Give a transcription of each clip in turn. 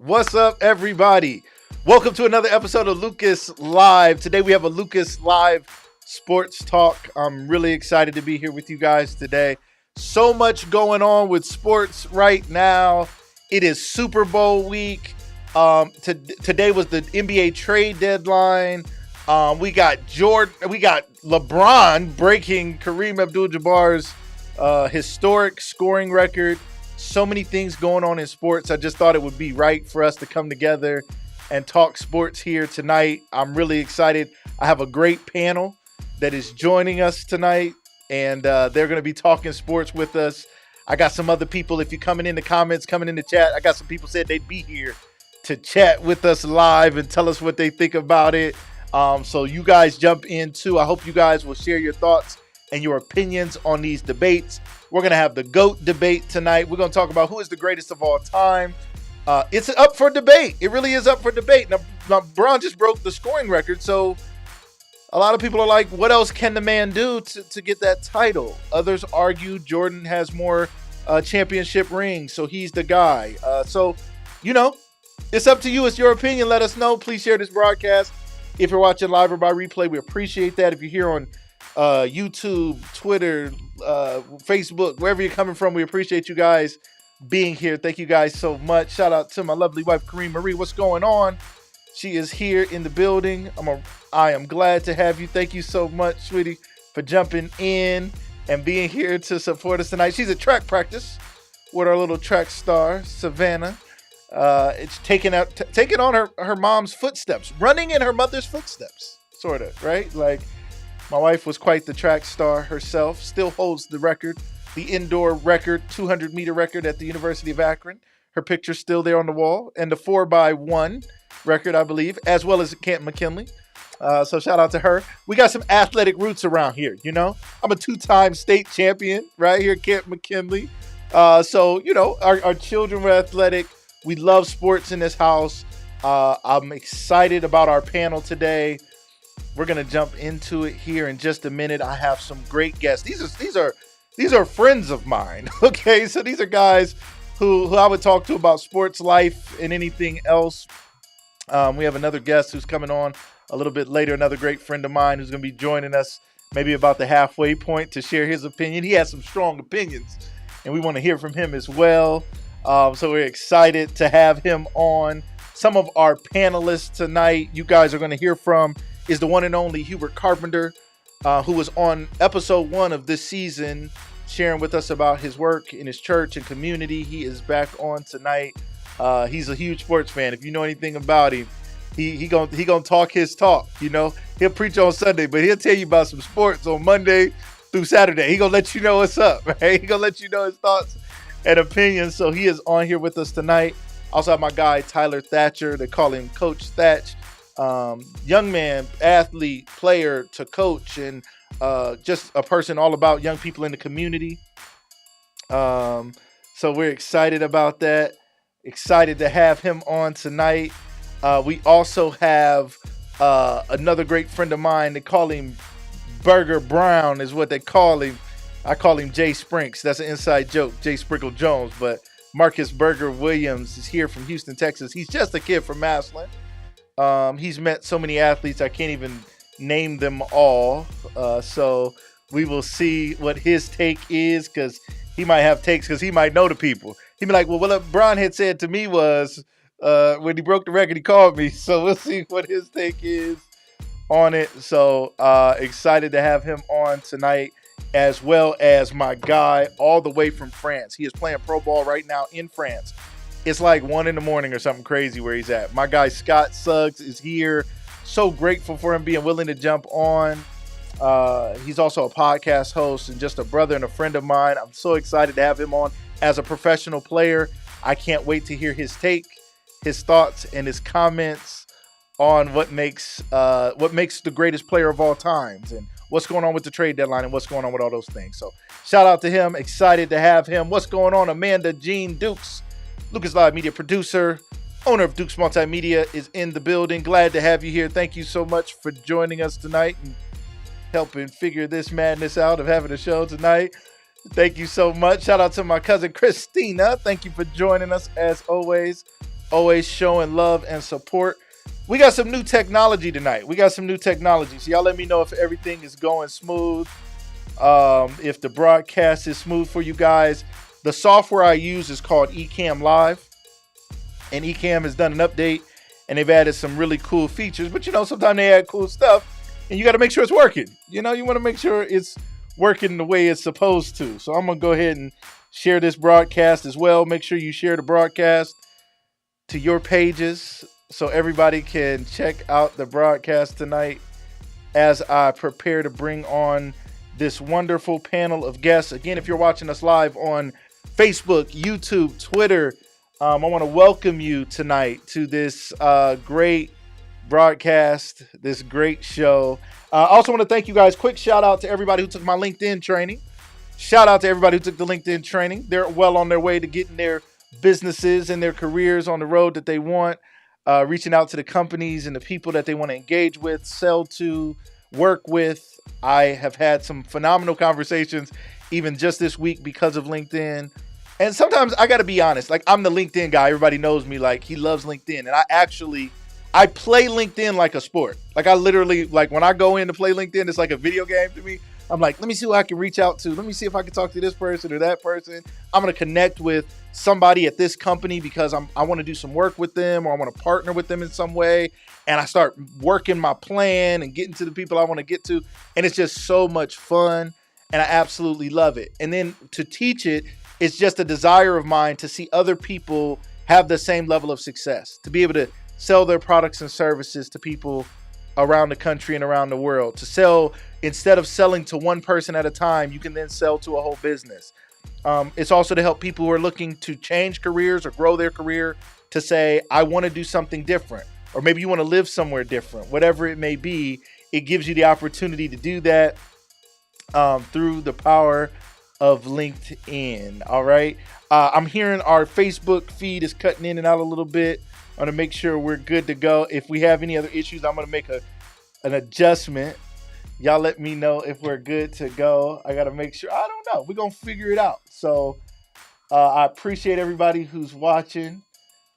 What's up, everybody? Welcome to another episode of Lucas Live. Today we have a Lucas Live sports talk. I'm really excited to be here with you guys today. So much going on with sports right now. It is Super Bowl week. Today was the NBA trade deadline. We got LeBron breaking Kareem Abdul-Jabbar's historic scoring record. So many things going on in sports. I just thought it would be right for us to come together and talk sports here tonight. I'm really excited. I have a great panel that is joining us tonight, and they're going to be talking sports with us. I got some other people. If you're coming in the comments, coming in the chat, I got some people said they'd be here to chat with us live and tell us what they think about it. So you guys jump in too. I hope you guys will share your thoughts and your opinions on these debates. We're going to have the GOAT debate tonight. We're going to talk about who is the greatest of all time. It's up for debate. It really is up for debate. Now, LeBron just broke the scoring record, so a lot of people are like, what else can the man do to get that title? Others argue Jordan has more championship rings, so he's the guy. So, it's up to you. It's your opinion. Let us know. Please share this broadcast. If you're watching live or by replay, we appreciate that. If you're here on YouTube, Twitter, Facebook, wherever you're coming from, we appreciate you guys being here. Thank you guys so much. Shout out to my lovely wife, Kareem Marie. What's going on? She is here in the building. I am glad to have you. Thank you so much, sweetie, for jumping in and being here to support us tonight. She's at track practice with our little track star, Savannah. It's taking on her mom's footsteps, running in her mother's footsteps, sort of, right? Like, my wife was quite the track star herself, still holds the record, the indoor record, 200-meter record at the University of Akron. Her picture's still there on the wall, and the 4x1 record, I believe, as well as Camp McKinley. So shout out to her. We got some athletic roots around here, I'm a two-time state champion right here at Camp McKinley. So our children were athletic. We love sports in this house. I'm excited about our panel today. We're gonna jump into it here in just a minute. I have some great guests. These are friends of mine. Okay, so these are guys who I would talk to about sports, life, and anything else. We have another guest who's coming on a little bit later. Another great friend of mine who's gonna be joining us maybe about the halfway point to share his opinion. He has some strong opinions, and we want to hear from him as well. So we're excited to have him on. Some of our panelists tonight, you guys are going to hear from, is the one and only Hubert Carpenter, who was on episode 1 of this season, sharing with us about his work in his church and community. He is back on tonight. He's a huge sports fan. If you know anything about him, he gonna talk his talk. He'll preach on Sunday, but he'll tell you about some sports on Monday through Saturday. He gonna let you know what's up, right? He gonna let you know his thoughts and opinions. So he is on here with us tonight. Also have my guy Tyler Thatcher. They call him Coach Thatch. Young man, athlete, player to coach, and just a person all about young people in the community. So we're excited about that. Excited to have him on tonight. We also have another great friend of mine. They call him Burger Brown is what they call him. I call him Jay Sprinks. That's an inside joke, Jay Sprinkle Jones. But Marcus Burger Williams is here from Houston, Texas. He's just a kid from Massillon. He's met so many athletes, I can't even name them all. So we will see what his take is, because he might have takes, because he might know the people. He'd be like, well, what LeBron had said to me was, when he broke the record, he called me. So we'll see what his take is on it. So excited to have him on tonight, as well as my guy all the way from France. He is playing pro ball right now in France. It's like 1 a.m. or something crazy where he's at. My guy Scott Suggs is here. So grateful for him being willing to jump on. He's also a podcast host and just a brother and a friend of mine. I'm so excited to have him on as a professional player. I can't wait to hear his take, his thoughts, and his comments on what makes the greatest player of all times, and what's going on with the trade deadline, and what's going on with all those things. So shout out to him. Excited to have him. What's going on? Amanda Jean Dukes, Lucas Live media producer, owner of Dukes Multimedia, is in the building. Glad to have you here. Thank you so much for joining us tonight and helping figure this madness out of having a show tonight. Thank you so much. Shout out to my cousin Christina. Thank you for joining us as always. always showing love and support. We got some new technology tonight. So y'all let me know if everything is going smooth. If the broadcast is smooth for you guys. The software I use is called Ecamm Live, and Ecamm has done an update, and they've added some really cool features. But sometimes they add cool stuff, and you got to make sure it's working. You want to make sure it's working the way it's supposed to. So I'm gonna go ahead and share this broadcast as well. Make sure you share the broadcast to your pages so everybody can check out the broadcast tonight as I prepare to bring on this wonderful panel of guests. Again, if you're watching us live on Facebook, YouTube, Twitter, I want to welcome you tonight to this great broadcast, this great show. I also want to thank you guys. Quick shout out to everybody who took my LinkedIn training. Shout out to everybody who took the LinkedIn training. They're well on their way to getting their businesses and their careers on the road that they want, reaching out to the companies and the people that they want to engage with, sell to, work with. I have had some phenomenal conversations even just this week because of LinkedIn. And sometimes I got to be honest, like I'm the LinkedIn guy. Everybody knows me, like he loves LinkedIn. And I play LinkedIn like a sport. Like I literally, like when I go in to play LinkedIn, it's like a video game to me. I'm like, let me see who I can reach out to. Let me see if I can talk to this person or that person. I'm going to connect with somebody at this company because I want to do some work with them, or I want to partner with them in some way. And I start working my plan and getting to the people I want to get to. And it's just so much fun. And I absolutely love it. And then to teach it, it's just a desire of mine to see other people have the same level of success, to be able to sell their products and services to people around the country and around the world, to sell, instead of selling to one person at a time, you can then sell to a whole business. It's also to help people who are looking to change careers or grow their career to say, I want to do something different, or maybe you want to live somewhere different, whatever it may be. It gives you the opportunity to do that through the power of LinkedIn. All right. I'm hearing our Facebook feed is cutting in and out a little bit. I'm going to make sure we're good to go. If we have any other issues, I'm going to make an adjustment. Y'all let me know if we're good to go. I got to make sure. I don't know. We're going to figure it out. So I appreciate everybody who's watching.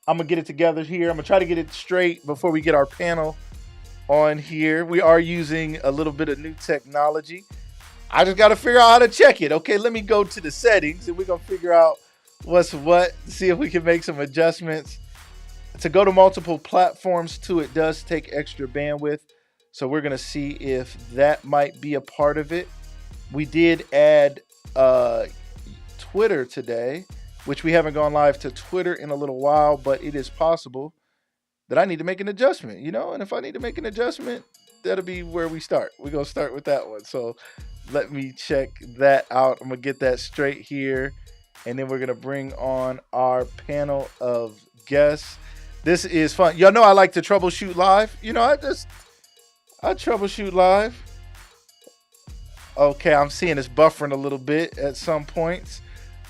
I'm going to get it together here. I'm going to try to get it straight before we get our panel on here. We are using a little bit of new technology. I just got to figure out how to check it. Okay, let me go to the settings and we're going to figure out what's what, see if we can make some adjustments. To go to multiple platforms too, it does take extra bandwidth. So we're going to see if that might be a part of it. We did add Twitter today, which we haven't gone live to Twitter in a little while, but it is possible that I need to make an adjustment, and if I need to make an adjustment, that'll be where we start. We're going to start with that one. So let me check that out. I'm going to get that straight here. And then we're going to bring on our panel of guests. This is fun. Y'all know I like to troubleshoot live. I troubleshoot live. Okay, I'm seeing it's buffering a little bit at some points.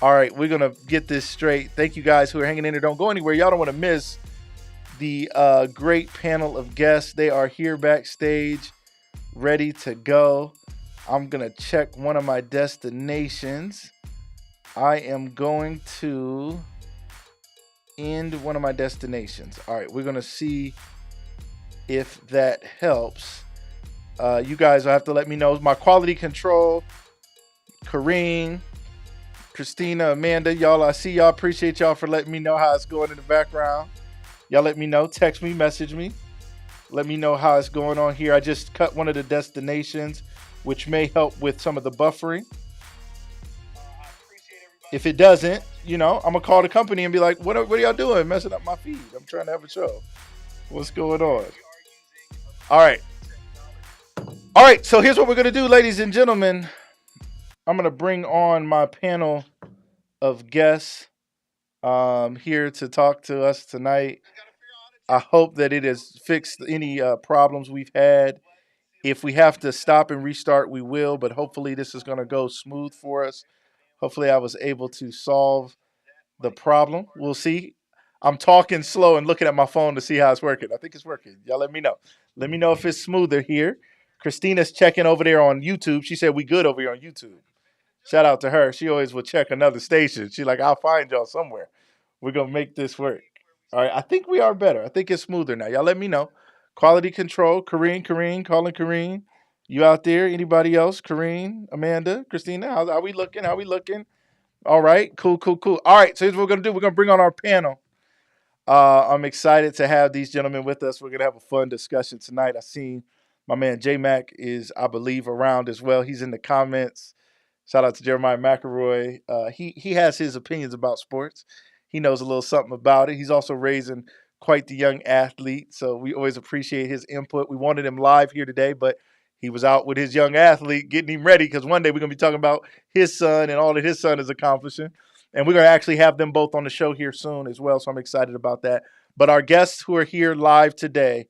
All right, we're going to get this straight. Thank you guys who are hanging in there. Don't go anywhere. Y'all don't want to miss the great panel of guests. They are here backstage, ready to go. I'm going to check one of my destinations. I am going to end one of my destinations. All right, we're going to see if that helps. You guys will have to let me know. My quality control, Kareem, Christina, Amanda, y'all, I see y'all. Appreciate y'all for letting me know how it's going in the background. Y'all let me know. Text me, message me. Let me know how it's going on here. I just cut one of the destinations, which may help with some of the buffering. If it doesn't, I'm going to call the company and be like, what are y'all doing? Messing up my feed. I'm trying to have a show. What's going on? All right. All right. So here's what we're going to do, ladies and gentlemen. I'm going to bring on my panel of guests here to talk to us tonight. I hope that it has fixed any problems we've had. If we have to stop and restart, we will. But hopefully this is going to go smooth for us. Hopefully I was able to solve the problem. We'll see. I'm talking slow and looking at my phone to see how it's working. I think it's working. Y'all let me know. Let me know if it's smoother here. Christina's checking over there on YouTube. She said we good over here on YouTube. Shout out to her. She always will check another station. She's like, I'll find y'all somewhere. We're going to make this work. All right, I think we are better. I think it's smoother now. Y'all let me know. Quality control. Kareen, calling Kareen. You out there? Anybody else? Kareen, Amanda, Christina, how we looking? How we looking? All right, cool. All right, so here's what we're gonna do. We're gonna bring on our panel. I'm excited to have these gentlemen with us. We're gonna have a fun discussion tonight. I seen my man J Mac is, I believe, around as well. He's in the comments. Shout out to Jeremiah McElroy. He has his opinions about sports. He knows a little something about it. He's also raising quite the young athlete, so we always appreciate his input. We wanted him live here today, but he was out with his young athlete getting him ready because one day we're going to be talking about his son and all that his son is accomplishing. And we're going to actually have them both on the show here soon as well, so I'm excited about that. But our guests who are here live today,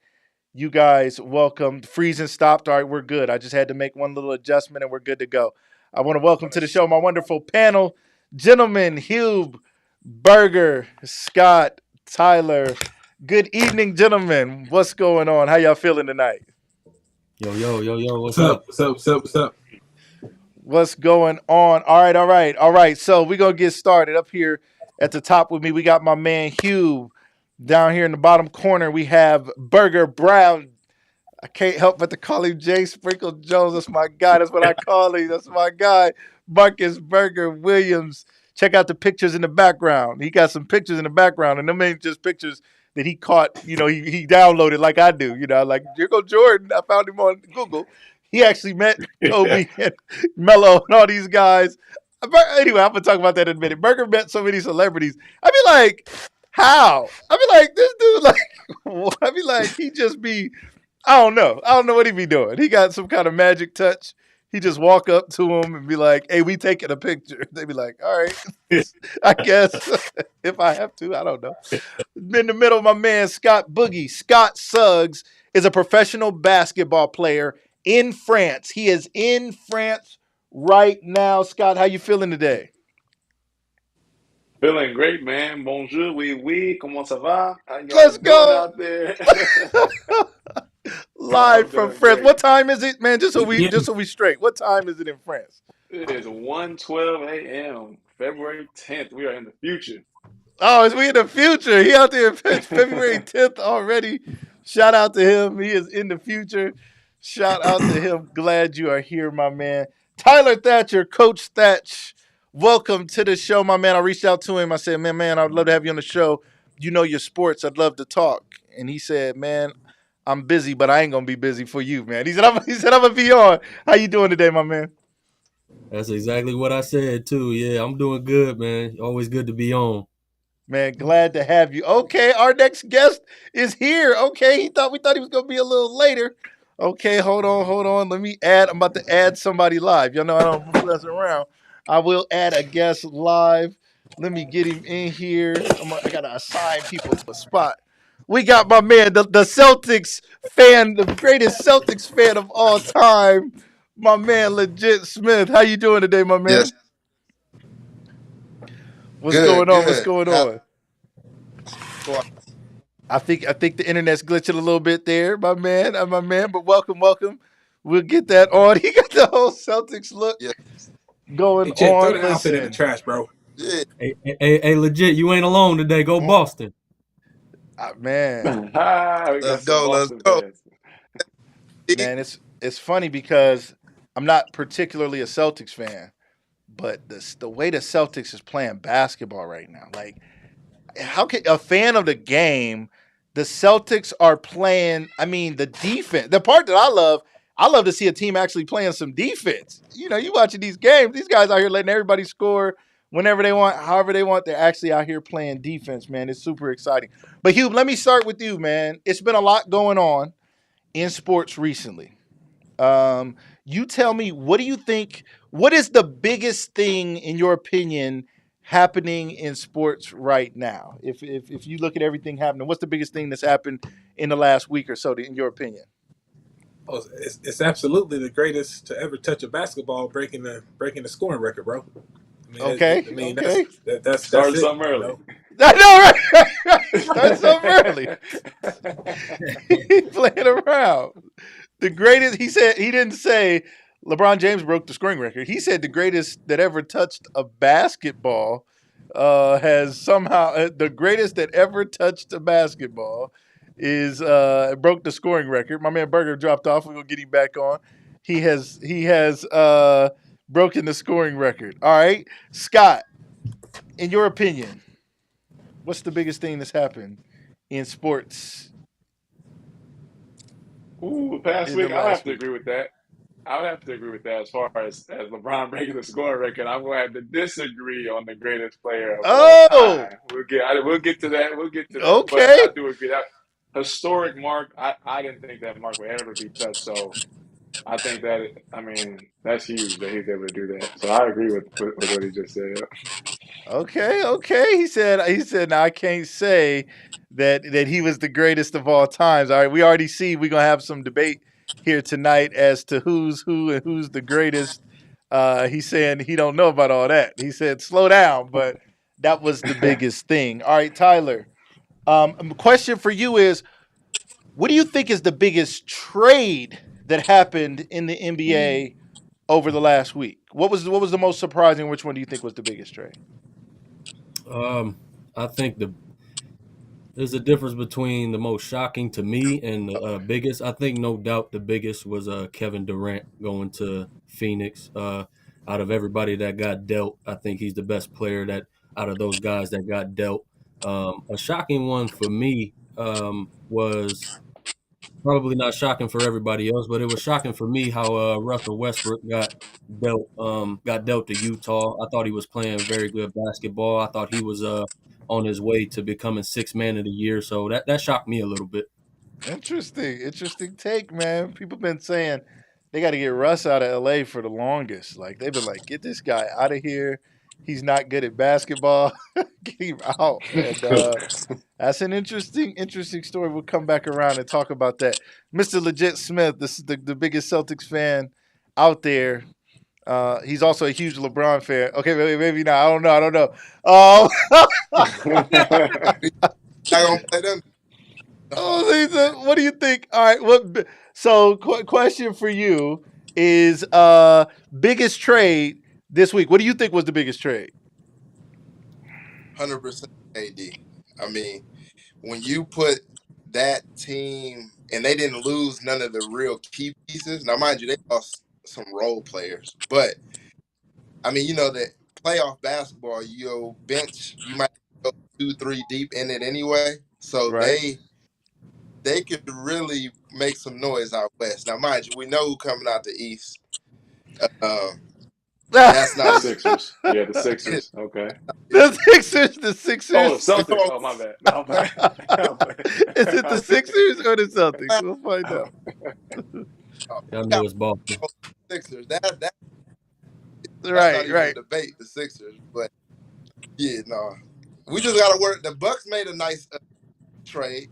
you guys welcome. Freeze and stopped. All right, we're good. I just had to make one little adjustment and we're good to go. I want to welcome to the show my wonderful panel, gentlemen, Hugh, Berger, Scott, Tyler. Good evening, gentlemen. What's going on? How y'all feeling tonight? Yo, what's up? What's up? What's going on? All right. So we're going to get started. Up here at the top with me, we got my man Hugh. Down here in the bottom corner, we have Berger Brown. I can't help but to call him Jay Sprinkle Jones. That's my guy. That's what I call him. That's my guy. Marcus Berger Williams. Check out the pictures in the background. He got some pictures in the background, and them ain't just pictures that he caught. You know, he downloaded like I do. You know, like here go Jordan. I found him on Google. He actually met Kobe and Melo and all these guys. Anyway, I'm gonna talk about that in a minute. Berger met so many celebrities. I be like, how? I be like, this dude, like, I be like, he just be. I don't know what he be doing. He got some kind of magic touch. He just walk up to him and be like, hey, we taking a picture. They be like, all right, I guess if I have to, I don't know. In the middle, my man, Scott Boogie. Scott Suggs is a professional basketball player in France. He is in France right now. Scott, how you feeling today? Feeling great, man. Bonjour, oui. Comment ça va? How y'all Let's doing go. out there? Live I'm from doing France. What great. time is it, man? Just so we straight. What time is it in France? It is 1:12 a.m. February 10th. We are in the future. Oh, is we in the future? He out there February 10th already. Shout out to him. He is in the future. Shout out to him. Glad you are here, my man. Tyler Thatcher, Coach Thatch. Welcome to the show, my man. I reached out to him. I said, man, I'd love to have you on the show. You know your sports. I'd love to talk. And he said, man, I'm busy, but I ain't gonna be busy for you, man. He said I'm gonna be on. How you doing today, my man? That's exactly what I said too. Yeah, I'm doing good, man. Always good to be on. Man, glad to have you. Okay, our next guest is here. Okay, we thought he was gonna be a little later. Okay, hold on. Let me add. I'm about to add somebody live. Y'all know I don't mess around. I will add a guest live. Let me get him in here. I gotta assign people to a spot. We got my man, the Celtics fan, the greatest Celtics fan of all time. My man, Legit Smith. How you doing today, my man? Yes. What's going on? What's Good. going on? I think the internet's glitching a little bit there, my man. But welcome. We'll get that on. He got the whole Celtics look Yeah. going Hey, Chet, throw on. the outfit in the Listen, trash, bro. Yeah. Hey, legit, you ain't alone today. Go Boston. man, We got Let's some go. Let's Boston go. fans. man, it's funny because I'm not particularly a Celtics fan, but the way the Celtics is playing basketball right now, like how can a fan of the game? The Celtics are playing. I mean, the defense. The part that I love to see a team actually playing some defense. You know, you watching these games. These guys out here letting everybody score whenever they want, however they want. They're actually out here playing defense, man. It's super exciting. But Hugh, let me start with you, man. It's been a lot going on in sports recently. You tell me, what do you think? What is the biggest thing, in your opinion, happening in sports right now? If you look at everything happening, what's the biggest thing that's happened in the last week or so, in your opinion? Oh, it's absolutely the greatest to ever touch a basketball, breaking the scoring record, bro. Okay. That's Starting it. something early. I know, right? Start something early. He playing around. The greatest, he said, he didn't say LeBron James broke the scoring record. He said the greatest that ever touched a basketball has somehow the greatest that ever touched a basketball is broke the scoring record. My man Berger dropped off. We're gonna get him back on. He has broken the scoring record. All right, Scott, in your opinion, what's the biggest thing that's happened in sports Ooh, past in the week, I'll have last to week? agree with that. I would have to agree with that as far as LeBron breaking the scoring record. I'm going to have to disagree on the greatest player of all Oh, time. We'll get to that. We'll get to that. But okay. I do agree that historic mark. I didn't think that mark would ever be touched. So I think that I mean that's huge that he's able to do that. So I agree with what he just said. Okay. He said, now I can't say that he was the greatest of all times. All right, we already see we're gonna have some debate here tonight as to who's who and who's the greatest. He's saying he don't know about all that. He said, slow down, but that was the biggest thing. All right, Tyler. Question for you is, what do you think is the biggest trade that happened in the NBA over the last week? What was the most surprising? Which one do you think was the biggest trade? I think there's a difference between the most shocking to me and the biggest. I think no doubt the biggest was Kevin Durant going to Phoenix. Out of everybody that got dealt, I think he's the best player that out of those guys that got dealt. A shocking one for me was probably not shocking for everybody else, but it was shocking for me how Russell Westbrook got dealt to Utah. I thought he was playing very good basketball. I thought he was on his way to becoming sixth man of the year. So that shocked me a little bit. Interesting take, man. People been saying they got to get Russ out of LA for the longest. Like they've been like, get this guy out of here. He's not good at basketball. Get him out. And that's an interesting story. We'll come back around and talk about that. Mr. Legit Smith, this is the biggest Celtics fan out there. He's also a huge LeBron fan. Okay, maybe not. I don't know. Not gonna play them. Oh, Lisa, what do you think? All right, so question for you is biggest trade this week. What do you think was the biggest trade? 100% AD. I mean, when you put that team and they didn't lose none of the real key pieces. Now, mind you, they lost some role players, but I mean, you know that playoff basketball, your bench, you might go 2-3 deep in it anyway. So Right. they could really make some noise out west. Now, mind you, we know who coming out the east. That's The not Sixers. Yeah, the Sixers. Okay. The Sixers. Oh, the Sixers. Celtics. Oh, my bad. No, I'm playing. I'm playing. Is it the I'm Sixers or the Celtics? We'll find out. I know it's Boston. Sixers. That's not Right, even a debate. The Sixers, but yeah, no, we just got to work. The Bucks made a nice trade,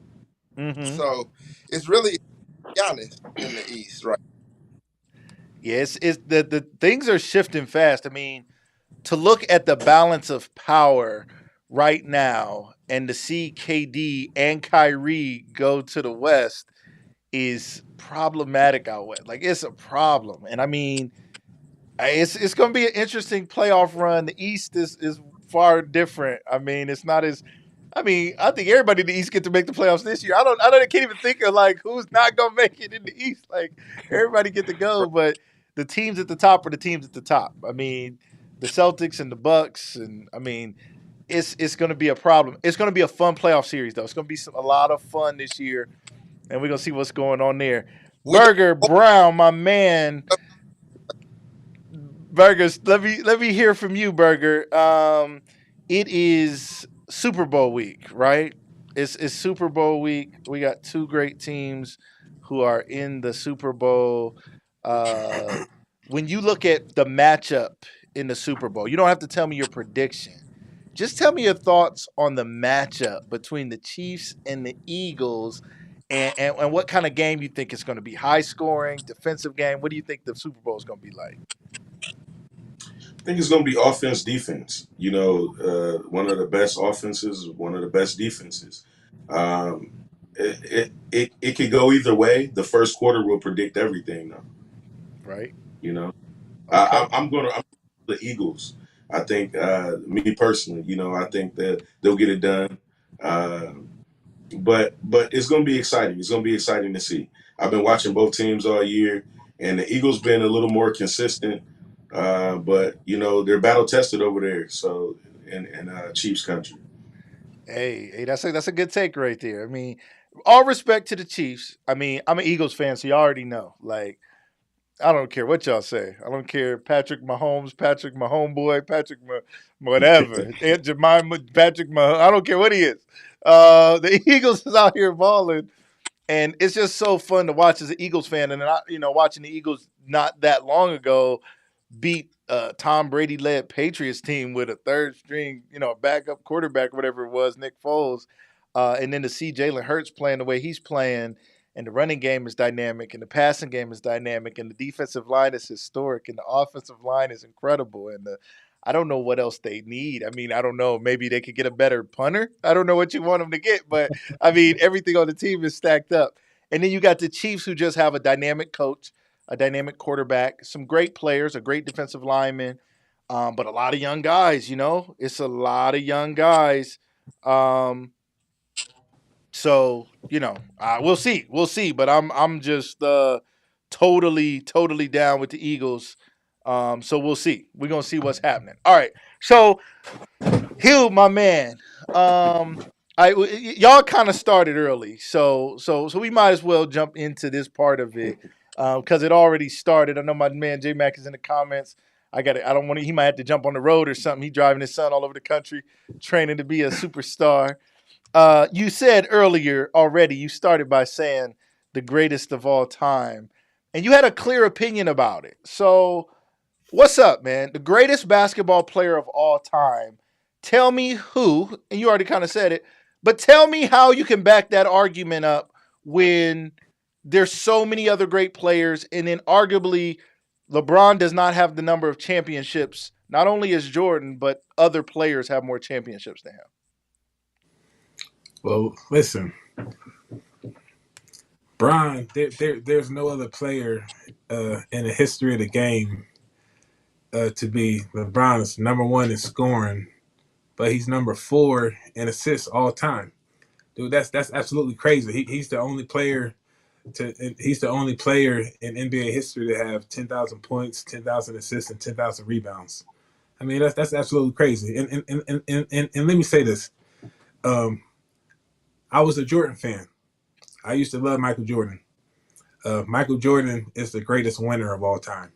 so it's really Giannis in the East, right? Yes, it's the things are shifting fast. I mean, to look at the balance of power right now and to see KD and Kyrie go to the West is problematic out west. Like it's a problem, and I mean, it's going to be an interesting playoff run. The East is far different. I mean, it's not as. I mean, I think everybody in the East get to make the playoffs this year. I can't even think of like who's not gonna make it in the East. Like everybody get to go, but the teams at the top are the teams at the top. I mean, the Celtics and the Bucks, and I mean, it's going to be a problem. It's going to be a fun playoff series though. It's going to be a lot of fun this year, and we're gonna see what's going on there. Burger Brown, my man. Burgers, let me hear from you, Burger. It is Super Bowl week, right? It's Super Bowl week. We got two great teams who are in the Super Bowl. When you look at the matchup in the Super Bowl, you don't have to tell me your prediction. Just tell me your thoughts on the matchup between the Chiefs and the Eagles, and what kind of game you think it's going to be. High scoring, defensive game. What do you think the Super Bowl is going to be like? I think it's going to be offense, defense. You know, one of the best offenses, one of the best defenses. It could go either way. The first quarter will predict everything, though. Right. You know, Okay. I'm going to the Eagles. I think me personally, I think that they'll get it done. Uh, but it's going to be exciting. It's going to be exciting to see. I've been watching both teams all year, and the Eagles been a little more consistent. But they're battle tested over there. So in Chiefs country. Hey, that's a good take right there. I mean, all respect to the Chiefs. I mean, I'm an Eagles fan, so you already know. Like, I don't care what y'all say. I don't care Patrick Mahomes, Patrick Mahomeboy, Patrick whatever, Aunt Jemima, Patrick Mahomes. I don't care what he is. The Eagles is out here balling, and it's just so fun to watch as an Eagles fan. And watching the Eagles not that long ago beat Tom Brady led Patriots team with a third string, backup quarterback, whatever it was, Nick Foles, and then to see Jalen Hurts playing the way he's playing, and the running game is dynamic, and the passing game is dynamic, and the defensive line is historic, and the offensive line is incredible, and I don't know what else they need. I mean, I don't know. Maybe they could get a better punter. I don't know what you want them to get, but I mean, everything on the team is stacked up. And then you got the Chiefs, who just have a dynamic coach, a dynamic quarterback, some great players, a great defensive lineman, but a lot of young guys. It's a lot of young guys. So we'll see. But I'm just totally down with the Eagles. So we'll see. We're gonna see what's happening. All right. So Hugh, my man, y'all kind of started early, so we might as well jump into this part of it because it already started. I know my man J Mac is in the comments. I got it. I don't want to. He might have to jump on the road or something. He driving his son all over the country, training to be a superstar. You said earlier already. You started by saying the greatest of all time, and you had a clear opinion about it. So, what's up, man? The greatest basketball player of all time. Tell me who, and you already kind of said it, but tell me how you can back that argument up when there's so many other great players, and then arguably LeBron does not have the number of championships, not only as Jordan, but other players have more championships than him. Well, listen, Bron, there's no other player in the history of the game to be LeBron's number one in scoring, but he's number 4 in assists all time. Dude, that's absolutely crazy. He's the only player in NBA history to have 10,000 points, 10,000 assists, and 10,000 rebounds. I mean, that's absolutely crazy. And let me say this. I was a Jordan fan. I used to love Michael Jordan. Michael Jordan is the greatest winner of all time.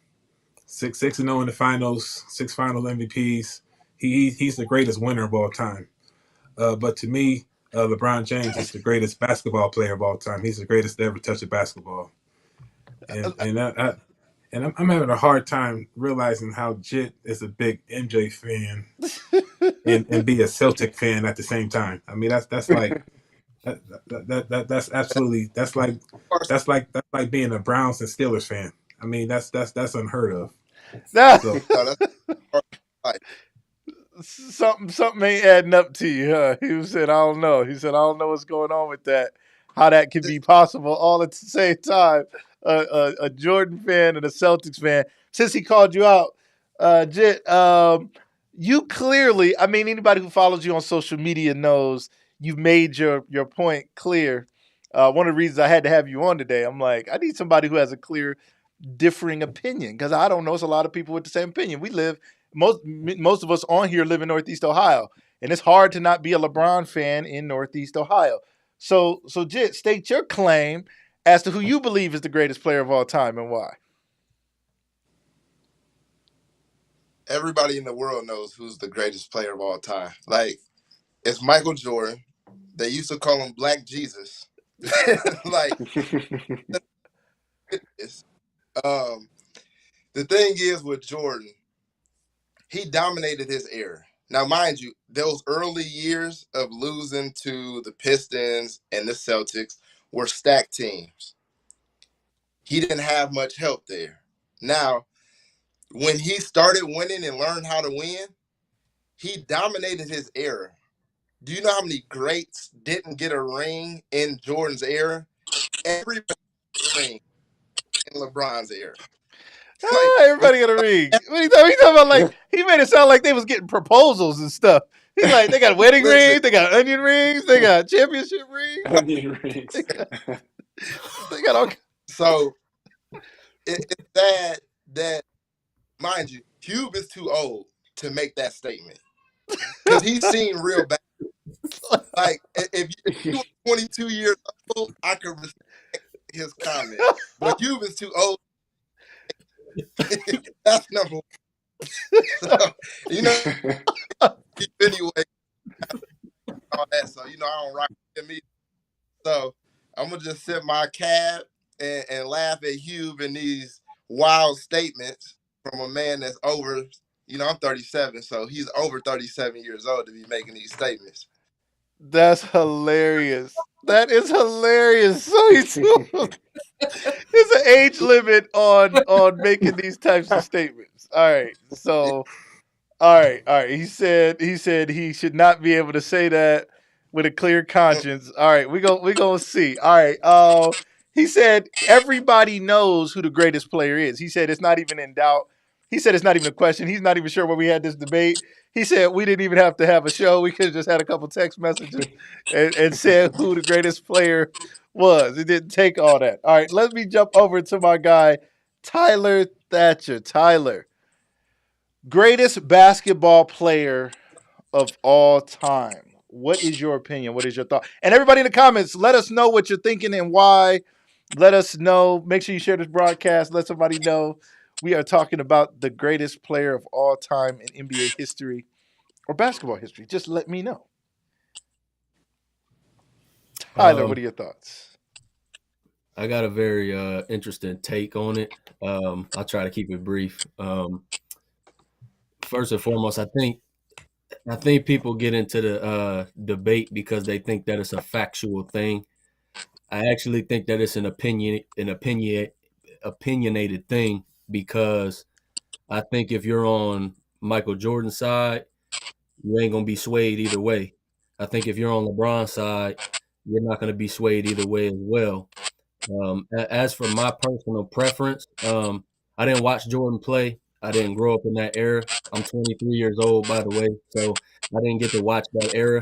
6-0 in the finals, 6 final MVPs. He's the greatest winner of all time. But to me, LeBron James is the greatest basketball player of all time. He's the greatest to ever touch a basketball. And I'm having a hard time realizing how Jit is a big MJ fan and be a Celtic fan at the same time. I mean, that's like that's absolutely that's like being a Browns and Steelers fan. I mean, that's unheard of. So, something ain't adding up to you, huh? He said, I don't know. He said, I don't know what's going on with that. How that can be possible all at the same time. A Jordan fan and a Celtics fan. Since he called you out, Jit, you clearly, I mean, anybody who follows you on social media knows you've made your point clear. One of the reasons I had to have you on today, I'm like, I need somebody who has a clear, differing opinion because I don't know. It's a lot of people with the same opinion. We live, most of us on here live in Northeast Ohio, and it's hard to not be a LeBron fan in Northeast Ohio. So Jit, state your claim as to who you believe is the greatest player of all time and why. Everybody in the world knows who's the greatest player of all time. Like, it's Michael Jordan. They used to call him Black Jesus. Like, the thing is with Jordan, he dominated his era. Now, mind you, those early years of losing to the Pistons and the Celtics were stacked teams. He didn't have much help there. Now, when he started winning and learned how to win, he dominated his era. Do you know how many greats didn't get a ring in Jordan's era? Everybody got a ring in LeBron's era. Everybody got a ring. What are you talking about? Like, he made it sound like they was getting proposals and stuff. He's like, they got wedding Listen. rings, they got onion rings, they got championship rings, Onion rings. they got all. So it's sad that, mind you, Cube is too old to make that statement because he's seen real bad. Like if you were 22 years old, I could respect his comment, but Cube is too old. That's number one. So, you know, anyway, all that. So I don't rock with him either. So I'm gonna just sip my cab and laugh at Hugh and these wild statements from a man that's over. I'm 37, so he's over 37 years old to be making these statements. That's hilarious. That is hilarious. So there's an age limit on making these types of statements. All right. So all right. He said he should not be able to say that with a clear conscience. All right, we gonna see. All right. He said everybody knows who the greatest player is. He said it's not even in doubt. He said it's not even a question. He's not even sure where we had this debate. He said we didn't even have to have a show. We could have just had a couple text messages and said who the greatest player was. It didn't take all that. All right, let me jump over to my guy, Tyler Thatcher. Tyler, greatest basketball player of all time. What is your opinion? What is your thought? And everybody in the comments, let us know what you're thinking and why. Let us know. Make sure you share this broadcast. Let somebody know we are talking about the greatest player of all time in NBA history or basketball history. Just let me know. Tyler, what are your thoughts? I got a very interesting take on it. I'll try to keep it brief. First and foremost, I think people get into the debate because they think that it's a factual thing. I actually think that it's an opinionated thing because I think if you're on Michael Jordan's side, you ain't gonna be swayed either way. I think if you're on LeBron's side, you're not gonna be swayed either way as well. As for my personal preference, I didn't watch Jordan play. I didn't grow up in that era. I'm 23 years old, by the way, so I didn't get to watch that era.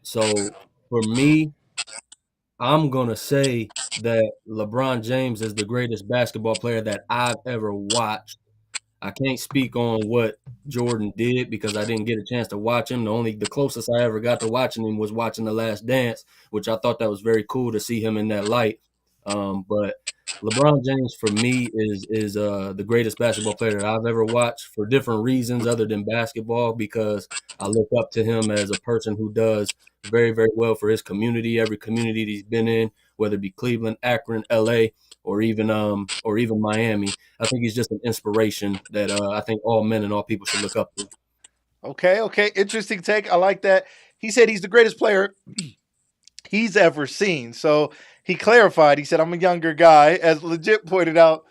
So for me, I'm going to say that LeBron James is the greatest basketball player that I've ever watched. I can't speak on what Jordan did because I didn't get a chance to watch him. The closest I ever got to watching him was watching The Last Dance, which I thought that was very cool to see him in that light. But LeBron James for me is the greatest basketball player that I've ever watched for different reasons other than basketball, because I look up to him as a person who does very, very well for his community, every community that he's been in, whether it be Cleveland, Akron, LA, or even Miami. I think he's just an inspiration that I think all men and all people should look up to. Okay. Interesting take. I like that. He said he's the greatest player he's ever seen. So he clarified. He said, I'm a younger guy. As Legit pointed out,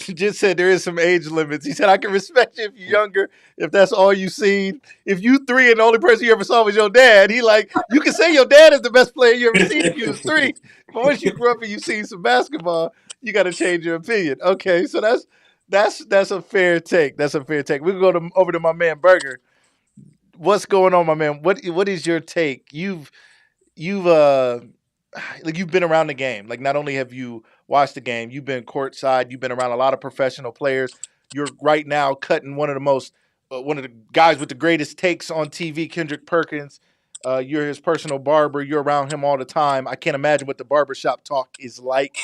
Legit said there is some age limits. He said, I can respect you if you're younger, if that's all you've seen. If you 3 and the only person you ever saw was your dad, he like, you can say your dad is the best player you ever seen if you was 3. But once you grew up and you seen some basketball, you got to change your opinion. Okay, so that's a fair take. That's a fair take. We can go over to my man Burger. What's going on, my man? What is your take? You've been around the game. Like, not only have you watched the game, you've been courtside, you've been around a lot of professional players. You're right now cutting one of the guys with the greatest takes on TV, Kendrick Perkins. You're his personal barber. You're around him all the time. I can't imagine what the barbershop talk is like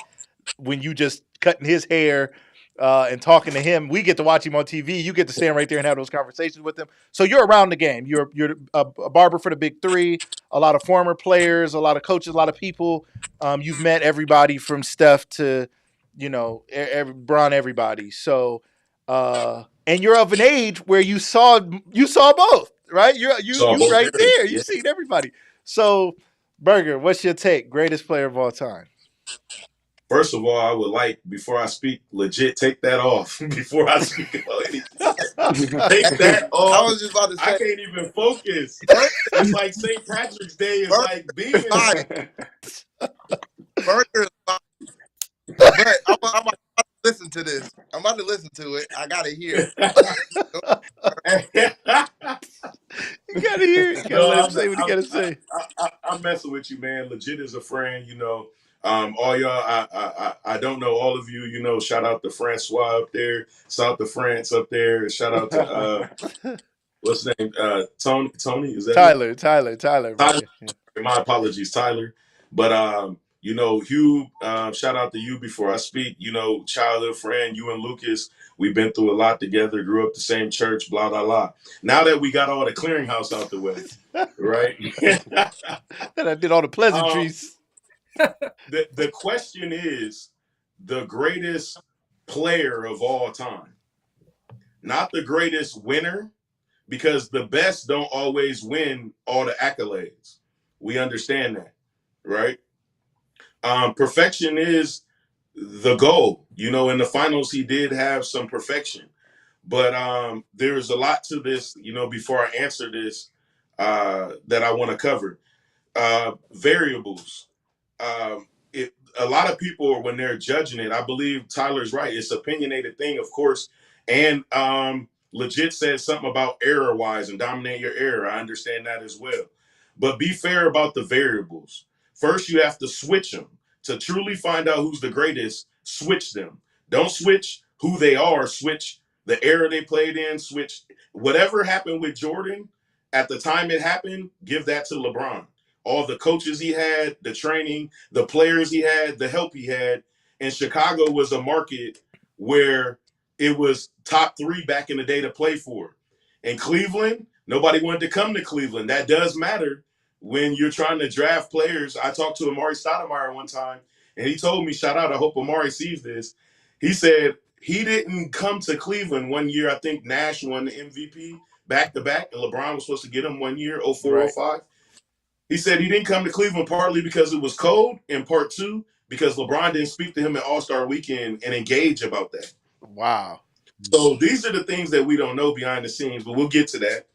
when you just cutting his hair and talking to him. We get to watch him on TV. You get to stand right there and have those conversations with him. So you're around the game. You're a barber for the big 3, a lot of former players, a lot of coaches, a lot of people. You've met everybody from Steph to, Bron, everybody. So, and you're of an age where you saw both, right? You right there. You've seen everybody. So, Burger, what's your take? Greatest player of all time? First of all, I would like, before I speak, Legit, take that off before I speak about anything. Take that off. I was just about to say, I can't even focus. It's like St. Patrick's Day is like being Burger. But I'm about to listen to this. I'm I'm about to listen to it. I gotta hear. You gotta hear it. You gotta No, let him say what he gotta say. I'm messing with you, man. Legit is a friend, you know. All y'all, I don't know all of you, you know. Shout out to Francois up there, South of France up there. Shout out to what's his name? Tony, is that it? Tyler, Tyler. man. Yeah. My apologies, Tyler. But you know, Hugh, shout out to you before I speak. You know, childhood friend, you and Lucas, we've been through a lot together, grew up the same church, blah blah blah. Now that we got all the clearinghouse out the way, right? And I did all the pleasantries. The question is the greatest player of all time, not the greatest winner, because the best don't always win all the accolades. We understand that, right? Perfection is the goal. You know, in the finals, he did have some perfection, but there's a lot to this. You know, before I answer this, that I want to cover variables. A lot of people, when they're judging it, I believe Tyler's right. It's opinionated thing, of course, and legit says something about error wise and dominate your error. I understand that as well, but be fair about the variables. First, you have to switch them to truly find out who's the greatest. Switch them. Don't switch who they are. Switch the era they played in. Switch whatever happened with Jordan at the time it happened. Give that to LeBron. All the coaches he had, the training, the players he had, the help he had. And Chicago was a market where it was top 3 back in the day to play for. In Cleveland, nobody wanted to come to Cleveland. That does matter when you're trying to draft players. I talked to Amari Stoudemire one time, and he told me, shout out, I hope Amari sees this. He said he didn't come to Cleveland one year. I think Nash won the MVP back-to-back, and LeBron was supposed to get him one year, 04, Right. 05. He said he didn't come to Cleveland partly because it was cold, and part 2, because LeBron didn't speak to him at All-Star Weekend and engage about that. Wow. So these are the things that we don't know behind the scenes, but we'll get to that.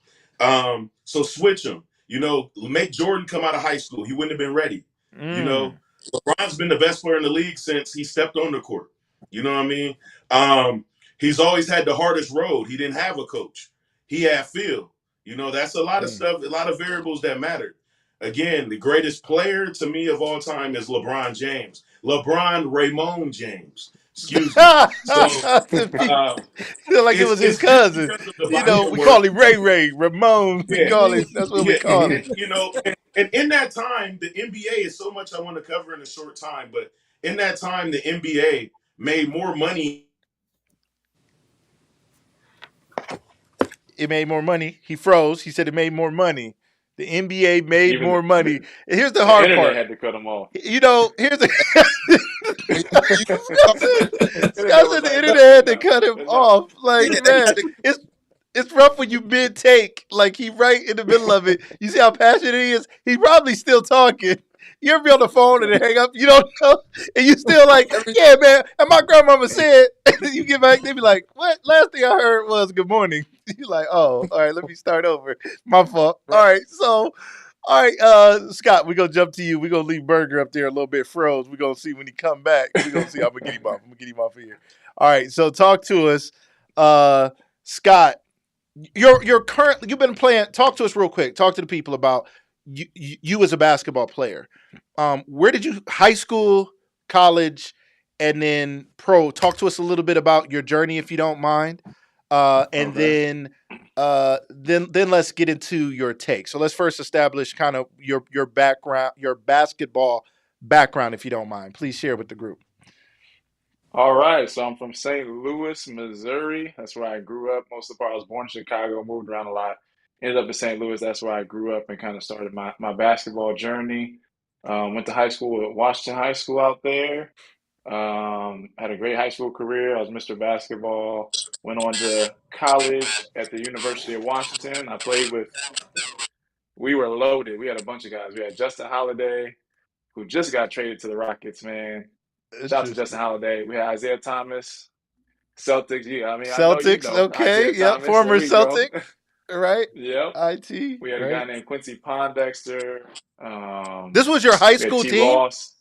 So switch them. You know, make Jordan come out of high school. He wouldn't have been ready. You know, LeBron's been the best player in the league since he stepped on the court. You know what I mean? He's always had the hardest road. He didn't have a coach. He had Phil. You know, that's a lot of stuff, a lot of variables that matter. Again, the greatest player to me of all time is LeBron James. LeBron Raymond James. Excuse me. So, feel like it was his cousin. You know, we call him Ray, Ramon. We call him. That's what we call him. You know, and in that time, the NBA is so much I want to cover in a short time. But in that time, the NBA made more money. It made more money. He froze. He said it made more money. The NBA made more money. And here's the hard part. Had to cut him off. You know, here's the Scott said the internet had to cut him off. Like, man, it's rough when you mid take. Like, he right in the middle of it. You see how passionate he is? He's probably still talking. You ever be on the phone and hang up? You don't know, and you still like, yeah, man. And my grandmama said, you get back, they be like, what? Last thing I heard was good morning. You like, oh, all right, let me start over. My fault. All right, so, all right, Scott, we're gonna jump to you. We're gonna leave Burger up there a little bit froze. We're gonna see when he come back. We're gonna see. I'm gonna get him off. I'm gonna get him off of here. All right, so talk to us, Scott. You're currently, you've been playing. Talk to us real quick. Talk to the people about you as a basketball player. Where did you high school, college, and then pro? Talk to us a little bit about your journey, if you don't mind, and then let's get into your take. So let's first establish kind of your background, your basketball background, if you don't mind. Please share with the group. All right, so I'm from St. Louis, Missouri. That's where I grew up. Most of the part, I was born in Chicago, moved around a lot. Ended up in St. Louis. That's where I grew up and kind of started my basketball journey. Went to high school at Washington High School out there. Had a great high school career. I was Mr. Basketball. Went on to college at the University of Washington. I played with, we were loaded. We had a bunch of guys. We had Justin Holiday, who just got traded to the Rockets, man. Shout out to Justin Holiday. We had Isaiah Thomas, Celtics. Yeah, I mean, Celtics, I know you know. okay, Isaiah Thomas, former Celtic, right? Yep. IT. We had a guy named Quincy Pondexter. This was your high we had school T. team? Ross.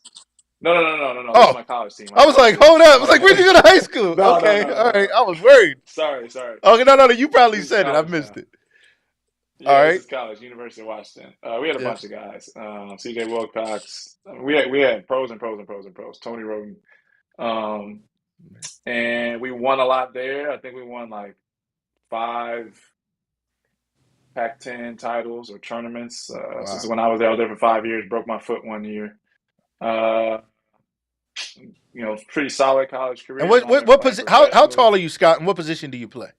No. This is Oh, my college team. I was like, hold up. I was like, where'd you go to high school? No, Okay, all right. I was worried. Sorry. Okay, no. You probably This is said it. I college missed now. it. All Yeah, this right. is college, University of Washington. We had a Yeah. bunch of guys. C.J. Wilcox. We had pros and pros and pros and pros. Tony Roden. And we won a lot there. I think we won like 5 Pac-10 titles or tournaments. Since Wow. when I was there for 5 years, broke my foot one year. Pretty solid college career. And I've been what playing position? How professionally. tall are you, Scott? And what position do you play?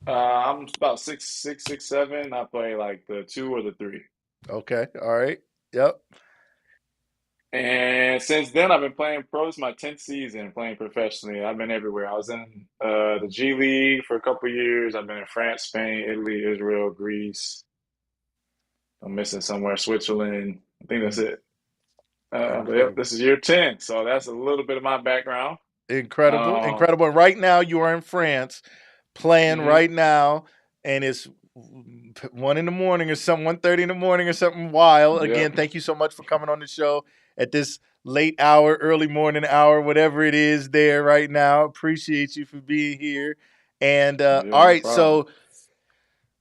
I'm about 6'7". I play like the 2 or the 3. Okay. All right. Yep. And since then, I've been playing pro. This is my 10th season playing professionally. I've been everywhere. I was in the G League for a couple of years. I've been in France, Spain, Italy, Israel, Greece. I'm missing somewhere, Switzerland. I think that's it. But yep, this is year 10. So that's a little bit of my background. Incredible. And right now you are in France playing right now, and it's 1 in the morning or something, 1:30 in the morning or something wild. Yep. Again, thank you so much for coming on the show at this late hour, early morning hour, whatever it is there right now. Appreciate you for being here. And all right, so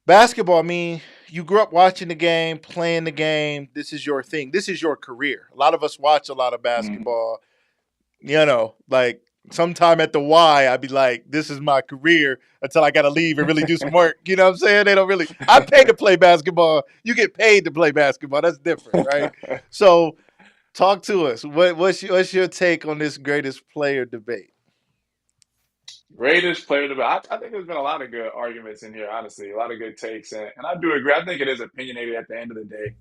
basketball, I mean, you grew up watching the game, playing the game. This is your thing. This is your career. A lot of us watch a lot of basketball. Like sometime at the Y, I'd be like, this is my career until I got to leave and really do some work. You know what I'm saying? They don't really. I pay to play basketball. You get paid to play basketball. That's different, right? So talk to us. What's your take on this greatest player debate? Greatest player debate. I think there's been a lot of good arguments in here, honestly, a lot of good takes. And I do agree. I think it is opinionated at the end of the day.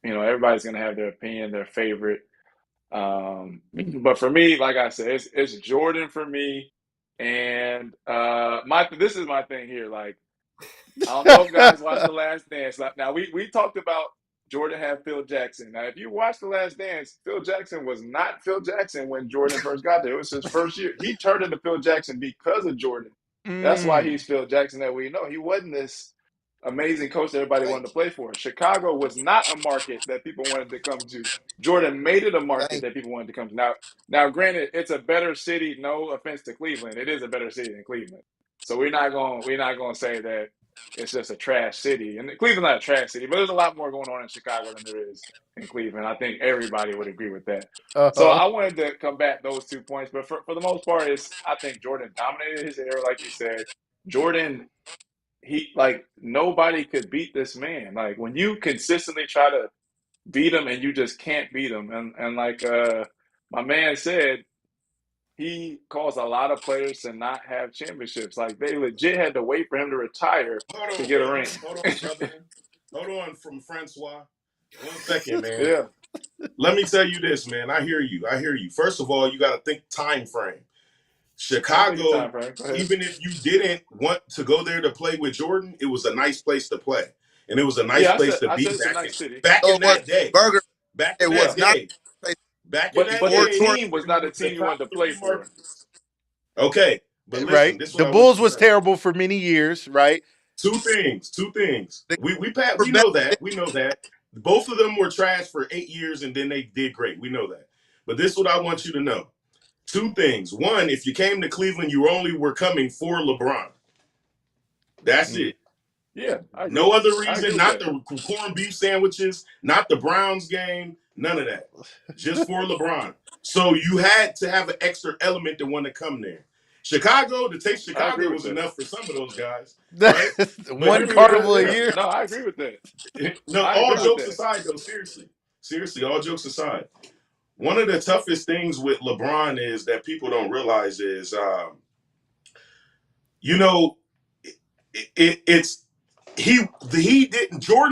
Everybody's going to have their opinion, their favorite. But for me, like I said, it's Jordan for me. And this is my thing here. Like, I don't know if guys watched The Last Dance. Now, we talked about Jordan had Phil Jackson. Now, if you watch The Last Dance, Phil Jackson was not Phil Jackson when Jordan first got there. It was his first year. He turned into Phil Jackson because of Jordan. That's why he's Phil Jackson that we know. He wasn't this amazing coach that everybody wanted to play for. Chicago was not a market that people wanted to come to. Jordan made it a market that people wanted to come to. Now, granted, it's a better city. No offense to Cleveland, it is a better city than Cleveland. So we're not going to say that it's just a trash city. And Cleveland's not a trash city, but there's a lot more going on in Chicago than there is in Cleveland. I think everybody would agree with that. So I wanted to combat those 2 points, but for the most part, I think Jordan dominated his era, like you said. Jordan, nobody could beat this man. Like when you consistently try to beat him and you just can't beat him, and like my man said, he caused a lot of players to not have championships. Like they legit had to wait for him to retire to get a ring. Hold on, brother. Hold on, from Francois. 1 second, man. Yeah. Let me tell you this, man. I hear you. First of all, you got to think time frame. Chicago, even if you didn't want to go there to play with Jordan, it was a nice place to play. And it was a nice place to be back in that day. Back in that day. But the team was not a team you wanted to play for. Okay. But listen, right. The Bulls was terrible for many years, right? Two things. We know that. We know that. Both of them were trash for 8 years and then they did great. We know that. But this is what I want you to know. 2 things. One, if you came to Cleveland, you only were coming for LeBron. That's it. Yeah. No other reason. Not the corned beef sandwiches, not the Browns game, none of that. Just for LeBron. So you had to have an extra element to want to come there. Chicago, to take Chicago was enough for some of those guys. Right? One carnival a year. No, I agree with that. No, all jokes aside, though, seriously, all jokes aside. One of the toughest things with LeBron is that people don't realize is, Jordan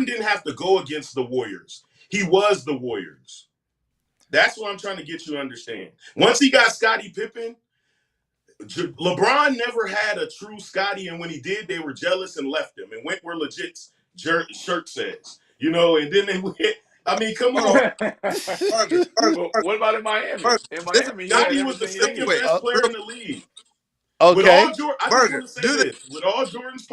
didn't have to go against the Warriors. He was the Warriors. That's what I'm trying to get you to understand. Once he got Scottie Pippen, LeBron never had a true Scottie, and when he did, they were jealous and left him and went where legit's shirt says. And then they went. I mean, come on. What about in Miami? Scottie was the second best player in the league. Okay. With all Jordan's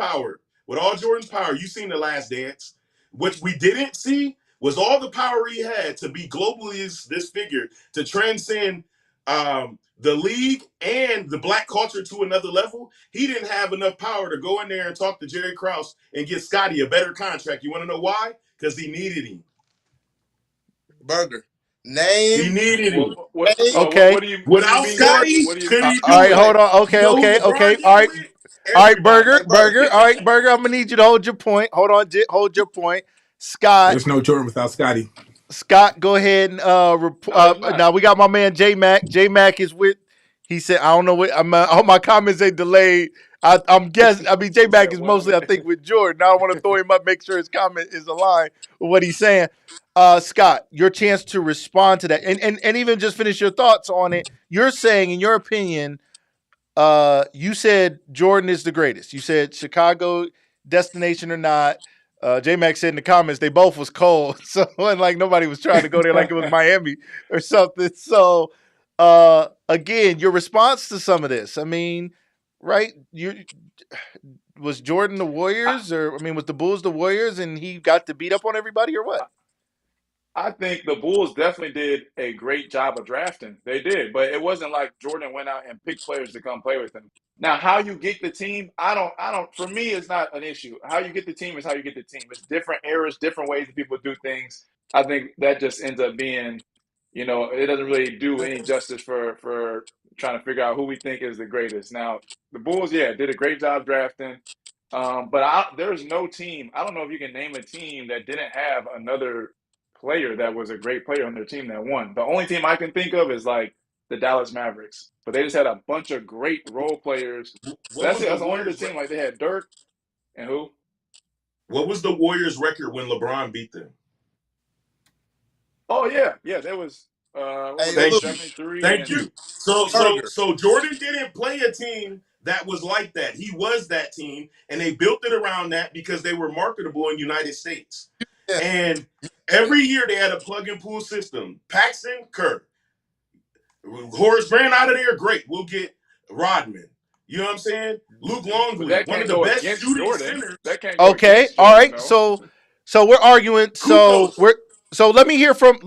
power, you seen The Last Dance. What we didn't see was all the power he had to be globally this figure, to transcend the league and the black culture to another level. He didn't have enough power to go in there and talk to Jerry Krause and get Scotty a better contract. You want to know why? Because he needed him. Burger. He Name. needed him. So Okay. what do you Without mean? Scotty, What do you could mean? he do All right, it? hold on. Okay, You know who okay, LeBron okay. did All it right. with? All right, Everybody. Burger. All right, Burger. I'm gonna need you to hold your point. Hold on, hold your point. Scott, There's no Jordan without Scotty. go ahead and No, there's not. now we got my man J Mac. J Mac is with. He said, "I don't know what. All my comments ain't delayed. I'm guessing. I mean, J He Mac said, is wait a mostly, I minute. think, with Jordan. I don't want to throw him up. Make sure his comment is aligned with what he's saying. Scott, your chance to respond to that, and even just finish your thoughts on it. You're saying, in your opinion, you said Jordan is the greatest. You said Chicago destination or not. J Mac said in the comments they both was cold, so and like nobody was trying to go there like it was Miami or something. So again, your response to some of this, I mean, right? You was Jordan the I, Warriors, or I mean, was the Bulls the Warriors, and he got to beat up on everybody, or what? I think the Bulls definitely did a great job of drafting. They did, but it wasn't like Jordan went out and picked players to come play with him. Now, how you get the team, I don't. For me, it's not an issue. How you get the team is how you get the team. It's different eras, different ways that people do things. I think that just ends up being, it doesn't really do any justice for trying to figure out who we think is the greatest. Now, the Bulls, yeah, did a great job drafting. But there's no team. I don't know if you can name a team that didn't have another player that was a great player on their team that won. The only team I can think of is like the Dallas Mavericks, but they just had a bunch of great role players. But What that's was it. the That's the only other Warriors' team. record? Like they had Dirk and who? What was the Warriors' record when LeBron beat them? Oh yeah. There was what Hey, was it? Thank look, you. 73 Thank and you. So so Burger. so Jordan didn't play a team that was like that. He was that team, and they built it around that because they were marketable in the United States. Yeah. And every year they had a plug and pull system. Paxson, Kerr. Horace Grant out of there, great. We'll get Rodman. You know what I'm saying? Luke but Longley, that one of can't the go best against shooting Jordan. centers. That can't go Okay, against all Jordan right. though. So we're arguing. So Kukoc. we're so let me hear from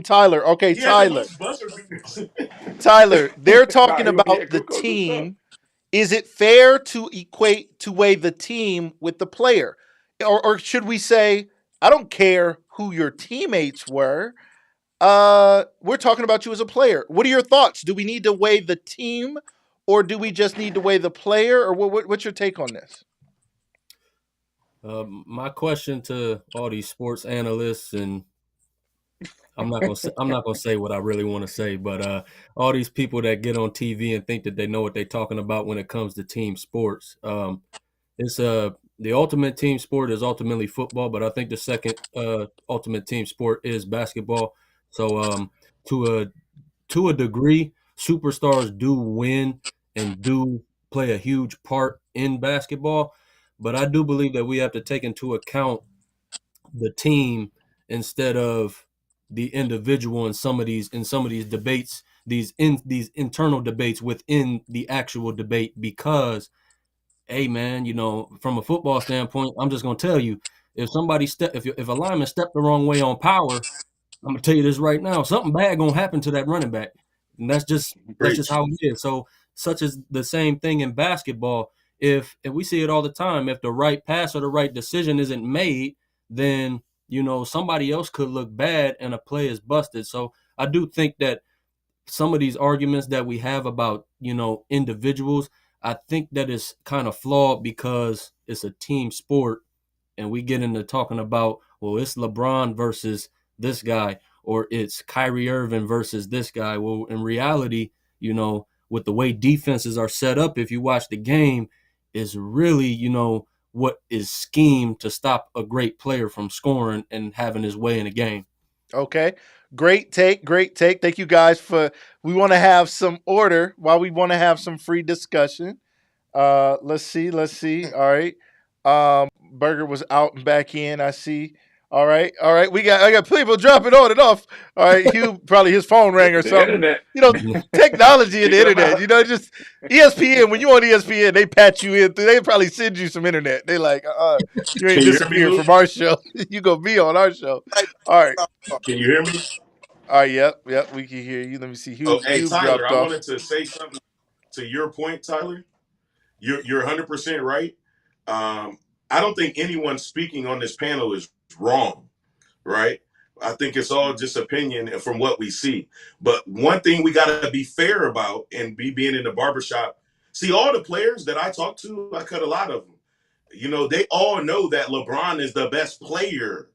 Tyler. Okay, He had the Tyler. most buzzer beaters. Tyler, they're Nah, talking yeah, about the Kukoc was tough. team. Is it fair to weigh the team with the player? Or should we say, I don't care who your teammates were. We're talking about you as a player. What are your thoughts? Do we need to weigh the team or do we just need to weigh the player? Or what's your take on this? My question to all these sports analysts, and I'm not gonna say what I really want to say, but all these people that get on TV and think that they know what they're talking about when it comes to team sports. It's the ultimate team sport is ultimately football, but I think the second ultimate team sport is basketball. So to a degree, superstars do win and do play a huge part in basketball, but I do believe that we have to take into account the team instead of the individual in some of these debates, these internal debates within the actual debate. Because hey man, from a football standpoint, I'm just gonna tell you, if a lineman stepped the wrong way on power, I'm gonna tell you this right now, something bad gonna happen to that running back, and that's just Preach. how it is. So, such as the same thing in basketball. If and we see it all the time, if the right pass or the right decision isn't made, then somebody else could look bad and a play is busted. So, I do think that some of these arguments that we have about individuals, I think that is kind of flawed because it's a team sport, and we get into talking about, well, it's LeBron versus this guy, or it's Kyrie Irving versus this guy. Well, in reality, with the way defenses are set up, if you watch the game, is really, what is schemed to stop a great player from scoring and having his way in a game. Okay. Great take. Great take. Thank you guys we want to have some order while we want to have some free discussion. Let's see. All right. Burger was out and back in. I see. All right. I got people dropping on and off. All right, Hugh, probably his phone rang or The something. internet. You know, technology and the Kicking them internet. out. You know, just ESPN. When you on ESPN, they patch you in. They probably send you some internet. They like, you ain't Can you hear me, disappeared Lou? from our show. You gonna be on our show. All right. Can you hear me? All right. Yep. We can hear you. Let me see. Oh, Hugh hey, Tyler, dropped I off. wanted to say something to your point, Tyler. You're 100% right. I don't think anyone speaking on this panel is wrong, right? I think it's all just opinion from what we see. But one thing we got to be fair about and being in the barbershop, see, all the players that I talk to, I cut a lot of them. You know, they all know that LeBron is the best player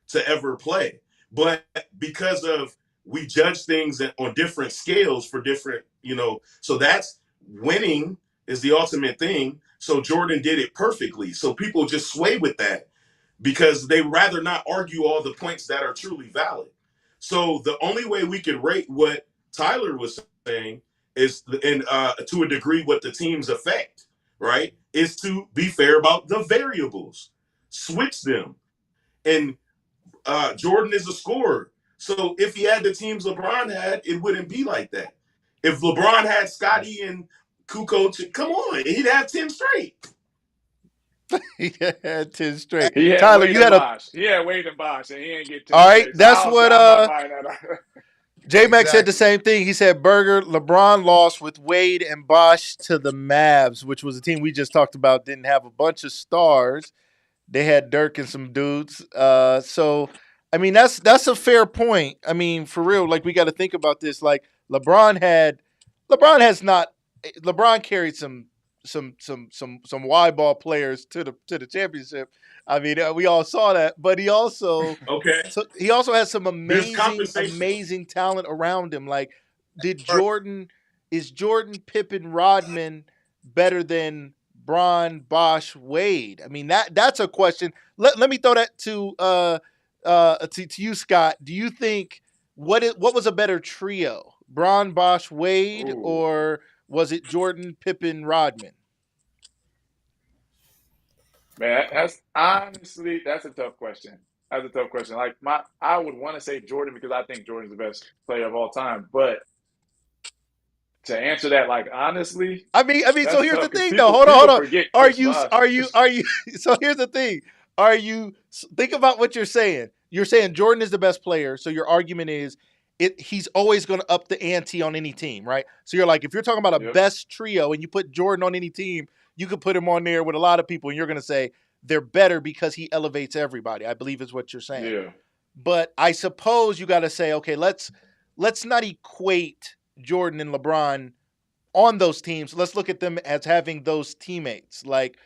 to ever play. But because of we judge things on different scales for different, so that's winning is the ultimate thing. So Jordan did it perfectly. So people just sway with that because they rather not argue all the points that are truly valid. So the only way we can rate what Tyler was saying is, and to a degree, what the teams affect, right, is to be fair about the variables, switch them. And Jordan is a scorer. So if he had the teams LeBron had, it wouldn't be like that. If LeBron had Scottie and Kukoc, come on, he'd have 10 straight. He had 10 straight. He had Tyler, Wade you and had a. Bosh. He had Wade and Bosh, and he didn't get 10 All right. straight. So That's what I'm not buying that. J Mac said the Exactly. same thing. He said LeBron lost with Wade and Bosh to the Mavs, which was a team we just talked about, didn't have a bunch of stars. They had Dirk and some dudes. So I mean that's a fair point. I mean, for real, like we got to think about this. Like LeBron carried some wide ball players to the championship. I mean, we all saw that, but he also Okay. has some There's compensation. amazing talent around him. Like, is Jordan, Pippen, Rodman better than Bron, Bosh, Wade? I mean, that's a question. Let me throw that to you, Scott. Do you think what was a better trio, Bron, Bosh, Wade, Ooh. or was it Jordan, Pippen, Rodman? Man, that's a tough question. That's a tough question. Like I would want to say Jordan because I think Jordan's the best player of all time. But to answer that, like honestly, I mean. So that's here's the tough because thing, though. people Hold on. forget Are Chris you? Bosh. So here's the thing. Think about what you're saying. You're saying Jordan is the best player. So your argument is he's always going to up the ante on any team, right? So you're like, if you're talking about a Yep. best trio and you put Jordan on any team, you could put him on there with a lot of people, and you're going to say they're better because he elevates everybody. I believe is what you're saying. Yeah. But I suppose you got to say, okay, let's not equate Jordan and LeBron on those teams. Let's look at them as having those teammates. Like,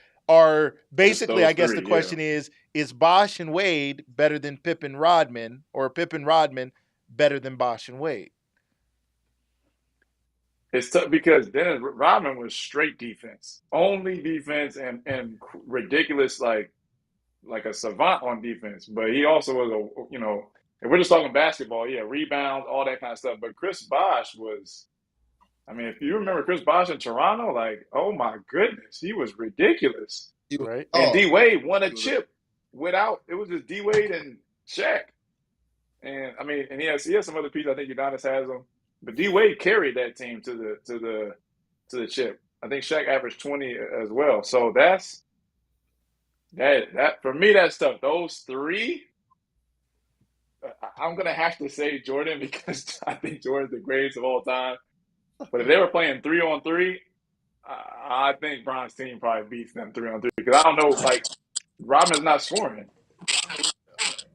basically, I guess the question is Bosh and Wade better than Pippen Rodman, or Pippen Rodman better than Bosh and Wade? It's tough because Dennis Rodman was straight defense, only defense, and ridiculous like a savant on defense. But he also was if we're just talking basketball, yeah, rebounds, all that kind of stuff. But Chris Bosh was, I mean, if you remember Chris Bosh in Toronto, like, oh my goodness, he was ridiculous. He was Right. And tall. D Wade won a chip it was just D Wade and Shaq. And I mean, and he has some other pieces. I think Udonis has them, but D Wade carried that team to the chip. I think Shaq averaged 20 as well. So that's that for me. That's tough. Those three, I'm gonna have to say Jordan because I think Jordan's the greatest of all time. But if they were playing 3-on-3, I think Bron's team probably beats them 3-on-3 because I don't know, like Rodman's not scoring.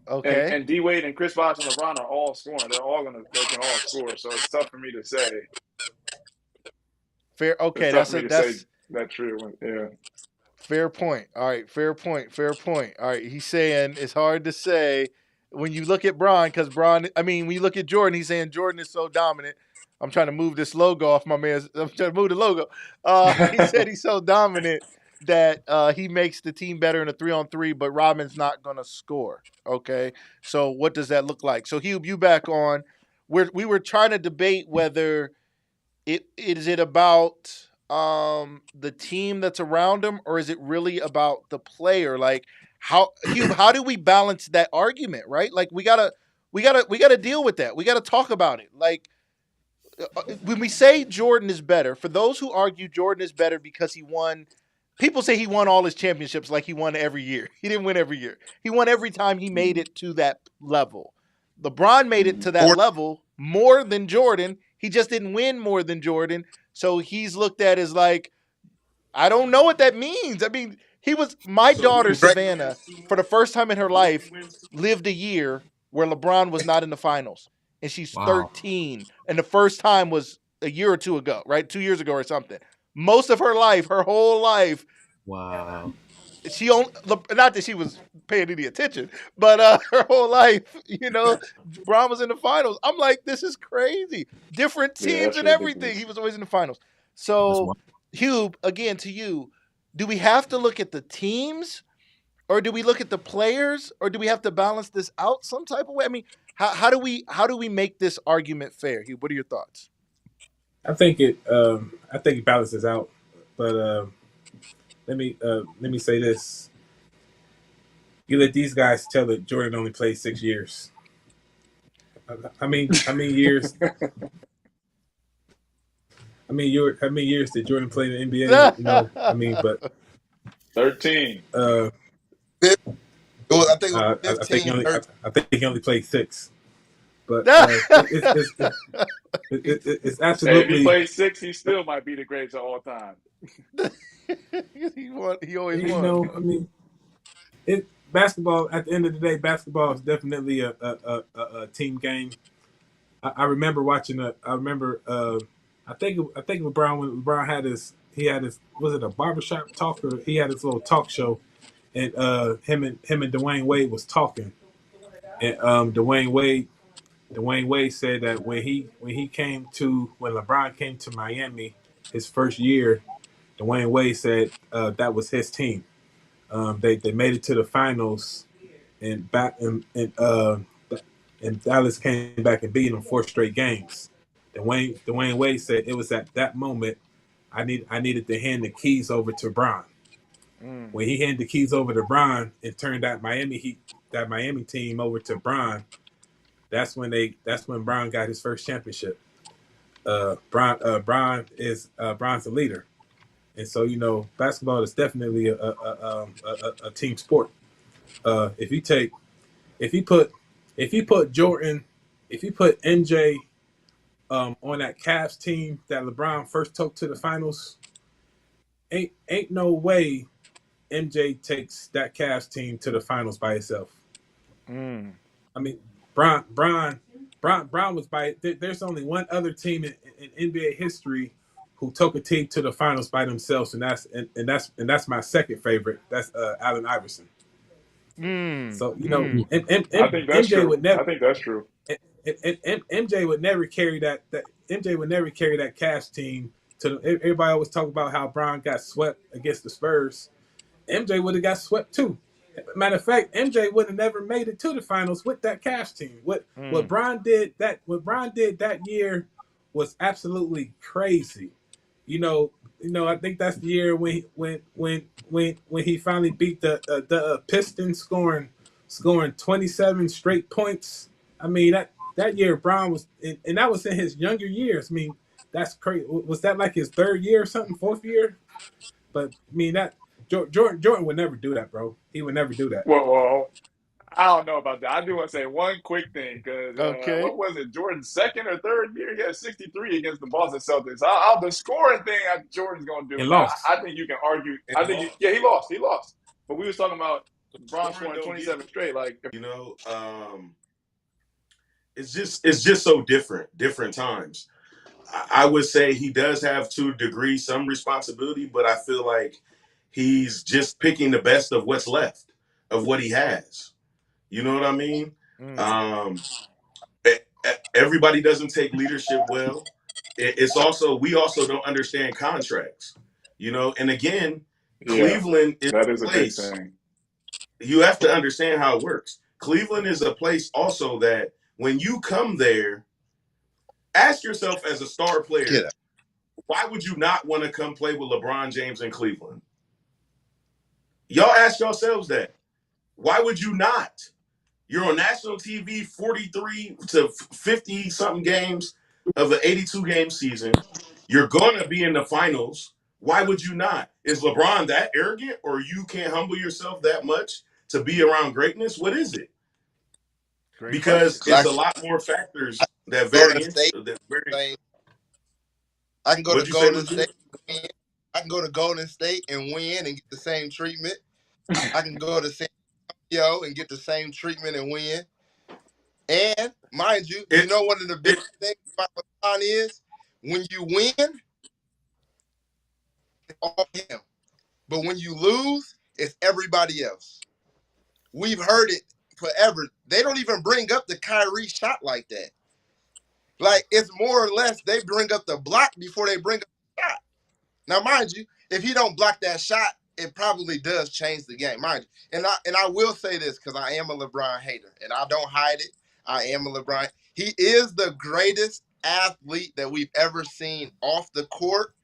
Okay. And D Wade and Chris Bosh and LeBron are all scoring. They can all score. So it's tough for me to say. Fair. Okay. It's tough for me to say That's that true. Yeah. fair point. All right. Fair point. All right. He's saying it's hard to say when you look at Bron, because when you look at Jordan, he's saying Jordan is so dominant. I'm trying to move this logo off my man. I'm trying to move the logo. He said he's so dominant that he makes the team better in a 3-on-3, but Rodman's not going to score. Okay. So what does that look like? So Hugh, you back on. We were trying to debate whether is it about the team that's around him, or is it really about the player? Like, Hugh, how do we balance that argument, right? Like we gotta deal with that. We gotta talk about it. Like when we say Jordan is better, for those who argue Jordan is better because he won, people say he won all his championships like he won every year. He didn't win every year. He won every time he made it to that level. LeBron made it to that level more than Jordan. He just didn't win more than Jordan. So he's looked at as like, I don't know what that means. I mean, my daughter, Savannah, for the first time in her life, lived a year where LeBron was not in the finals. And she's 13. And the first time was a year or two ago, right? 2 years ago or something. Most of her life, her whole life. Wow. She only, not that she was paying any attention, but her whole life, LeBron was in the finals. I'm like, this is crazy. Different teams and everything. Ridiculous. He was always in the finals. So, Hugh, again, to you, do we have to look at the teams, or do we look at the players, or do we have to balance this out some type of way? I mean, how do we make this argument fair? Hugh, what are your thoughts? I think it balances out, but let me say this: you let these guys tell that Jordan only played 6 years. How many years? How many years did Jordan play in the NBA? But 13. I think he only played 6. But it's absolutely. Hey, if he played 6, he still might be the greatest of all time. He always won. Basketball. At the end of the day, basketball is definitely a team game. I remember watching I think LeBron, when LeBron had his was it a barbershop talk, or he had his little talk show, and him and Dwayne Wade was talking, and Dwayne Wade said that when LeBron came to Miami his first year, Dwayne Wade said that was his team. They made it to the finals, and Dallas came back and beat them 4 straight games. Dwayne Wade said it was at that moment I needed to hand the keys over to Bron. When he handed the keys over to Bron and turned that Miami team over to Bron, that's when Bron got his first championship. Bron's a leader, and so basketball is definitely a team sport. If you put Jordan, if you put MJ on that Cavs team that LeBron first took to the finals, ain't no way MJ takes that Cavs team to the finals by itself. I mean, Bron was by. There's only one other team in NBA history who took a team to the finals by themselves, and that's my second favorite. That's Allen Iverson. So I think that's true. I think that's true. MJ would never carry that. MJ would never carry that Cavs team to. Everybody always talk about how Bron got swept against the Spurs. MJ would have got swept too. Matter of fact, MJ would have never made it to the finals with that Cavs team. What Bron did that year was absolutely crazy. I think that's the year when he finally beat the Pistons, scoring 27 straight points. I mean that year Bron was, and that was in his younger years. I mean, that's crazy. Was that like his 3rd year or something, 4th year? But I mean that Jordan would never do that, bro. He would never do that. Well, I don't know about that. I do want to say one quick thing, because what was it? Jordan's 2nd or 3rd year, he had 63 against the Boston Celtics. The scoring thing, Jordan's going to do. He lost. I think you can argue. He lost. He lost. But we was talking about Bron scoring 27 straight. Like, it's just so different times. I would say he does have, to a degree, some responsibility, but I feel like he's just picking the best of what's left of what he has. You know what I mean? Everybody doesn't take leadership well. It's also, we also don't understand contracts. And again, Cleveland is that is a place. Big thing. You have to understand how it works. Cleveland is a place also that when you come there, ask yourself as a star player, why would you not want to come play with LeBron James in Cleveland? Y'all ask yourselves that. Why would you not? You're on national TV 43 to 50 something games of an 82 game season. You're going to be in the finals. Why would you not? Is LeBron that arrogant, or you can't humble yourself that much to be around greatness? What is it? Great Because question. it's a lot more factors that Golden vary. State, I can go to What'd you say, Golden Legit? State. And win. I can go to Golden State and win and get the same treatment. I can go to San Diego and get the same treatment and win. And mind you, you know one of the big things about LeBron is when you win, it's all him. But when you lose, it's everybody else. We've heard it forever. They don't even bring up the Kyrie shot like that. Like, it's more or less they bring up the block before they bring up the shot. Now, mind you, if he don't block that shot, it probably does change the game, mind you. And I will say this because I am a LeBron hater, and I don't hide it. I am a LeBron. He is the greatest athlete that we've ever seen off the court,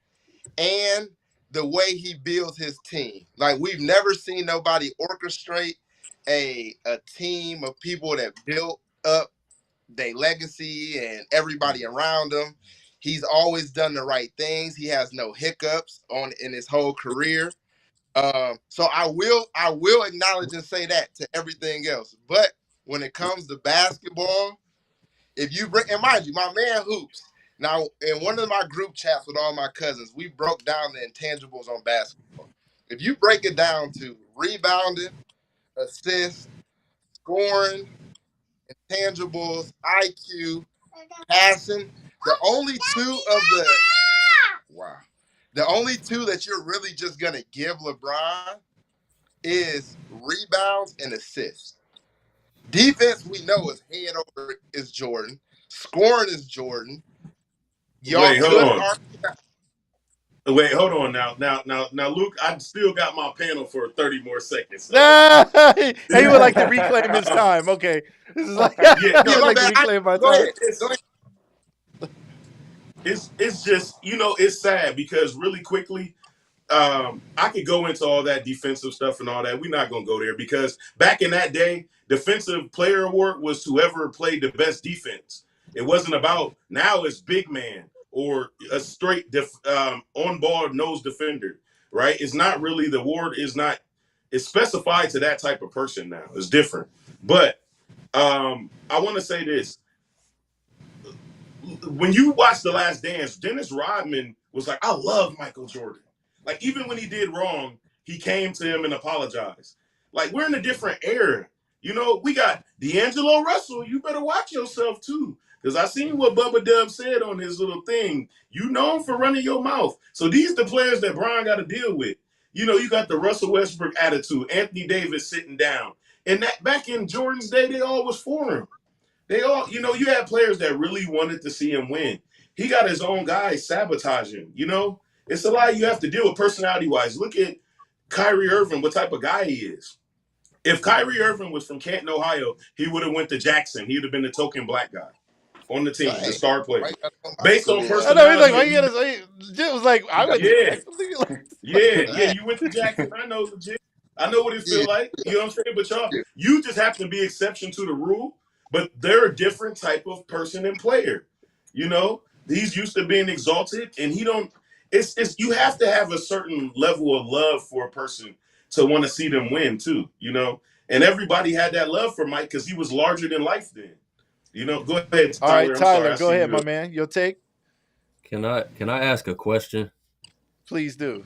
and the way he builds his team. Like, we've never seen nobody orchestrate a team of people that built up their legacy and everybody around him. He's always done the right things. He has no hiccups in his whole career. So I will acknowledge and say that to everything else. But when it comes to basketball, if you bring, and mind you, my man Hoops. Now, in one of my group chats with all my cousins, we broke down the intangibles on basketball. If you break it down to rebounding, assists, scoring, intangibles, IQ, passing, the only two that you're really just gonna give LeBron is rebounds and assists. Defense, we know is head over is Jordan. Scoring is Jordan. Wait, hold on now, Luke. I still got my panel for 30 more seconds. So. He would like to reclaim his time. Okay, this is like he would like to reclaim my time. It's just, it's sad because really quickly, I could go into all that defensive stuff and all that. We're not gonna go there because back in that day, defensive player award was whoever played the best defense. It wasn't about now it's big man or a straight on ball nose defender, right? It's not really the award it's specified to that type of person now. It's different. But I want to say this. When you watch The Last Dance, Dennis Rodman was like, I love Michael Jordan. Like, even when he did wrong, he came to him and apologized. Like, we're in a different era. We got D'Angelo Russell. You better watch yourself, too. Because I seen what Bubba Dub said on his little thing. You know him for running your mouth. So these the players that Brian got to deal with. You got the Russell Westbrook attitude. Anthony Davis sitting down. And that back in Jordan's day, they all was for him. They all, you had players that really wanted to see him win. He got his own guys sabotaging, It's a lot you have to deal with personality-wise. Look at Kyrie Irving, what type of guy he is. If Kyrie Irving was from Canton, Ohio, he would have went to Jackson. He would have been the token black guy on the team, the star player. Based on personality. I know, he's like, why you gotta say? It was like, I went to Jackson. Yeah, you went to Jackson. I know, legit. I know what it feels like. You know what I'm saying? But you just have to be exception to the rule. But they're a different type of person and player. He's used to being exalted, and he don't. It's you have to have a certain level of love for a person to want to see them win too. And everybody had that love for Mike because he was larger than life then. Go ahead, Tyler. All right, Tyler, go ahead, my man. Your take. Can I ask a question? Please do.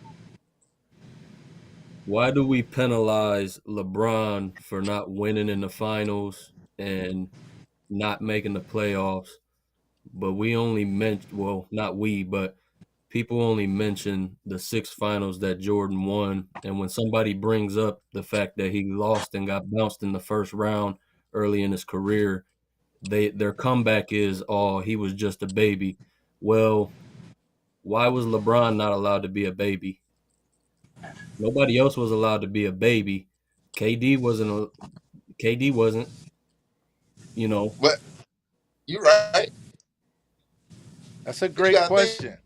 Why do we penalize LeBron for not winning in the finals and not making the playoffs? But we only not we, but people only mention the 6 finals that Jordan won. And when somebody brings up the fact that he lost and got bounced in the first round early in his career, their comeback is, oh, he was just a baby. Well, why was LeBron not allowed to be a baby? Nobody else was allowed to be a baby. KD wasn't. But you're right. That's a great question.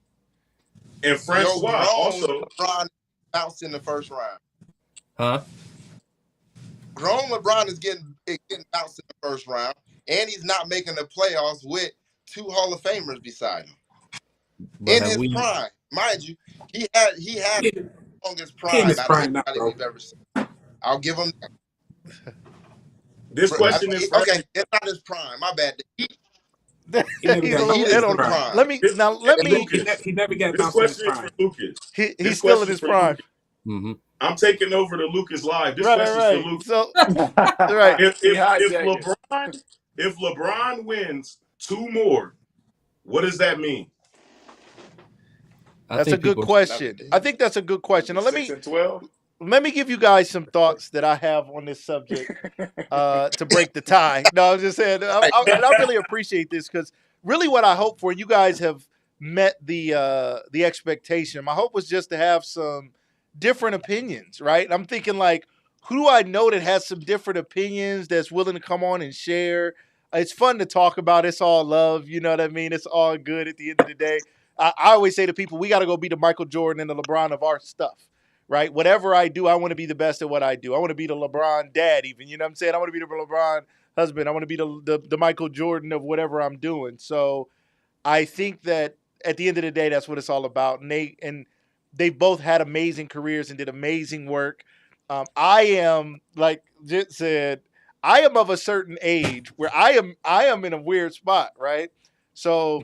And Francois also LeBron bounced in the first round. Huh? Grown LeBron is getting bounced in the first round, and he's not making the playoffs with 2 Hall of Famers beside him But in have his we? prime. Mind you, he had He the longest he in prime his out of prime now, anybody bro. we've ever seen. I'll give him that. This question is for Okay. It's not his prime. My bad. He never He's a got little The Heat bounced in in is his on the him. prime. prime. Let He, me. Lucas. he never got This bounced in his question is for prime. Lucas. He's This still in question is his for prime. Lucas. Mm-hmm. I'm taking over the Lucas Live. This Right, question is for right. Lucas. So, right. He If hijacked it. LeBron wins 2 more, what does that mean? I That's a think good people. question. I think that's a good question. Now, let 6 me and 12. give you guys some thoughts that I have on this subject to break the tie. No, I was just saying, and I really appreciate this because really what I hope for, you guys have met the expectation. My hope was just to have some different opinions, right? I'm thinking like, who do I know that has some different opinions that's willing to come on and share? It's fun to talk about. It's all love. You know what I mean? It's all good at the end of the day. I always say to people, we got to go be the Michael Jordan and the LeBron of our stuff, right? Whatever I do, I want to be the best at what I do. I want to be the LeBron dad, even. You know what I'm saying? I want to be the LeBron husband. I want to be the Michael Jordan of whatever I'm doing. So I think that at the end of the day, that's what it's all about. And they both had amazing careers and did amazing work. I am, like Jit said, I am of a certain age where I am in a weird spot, right? So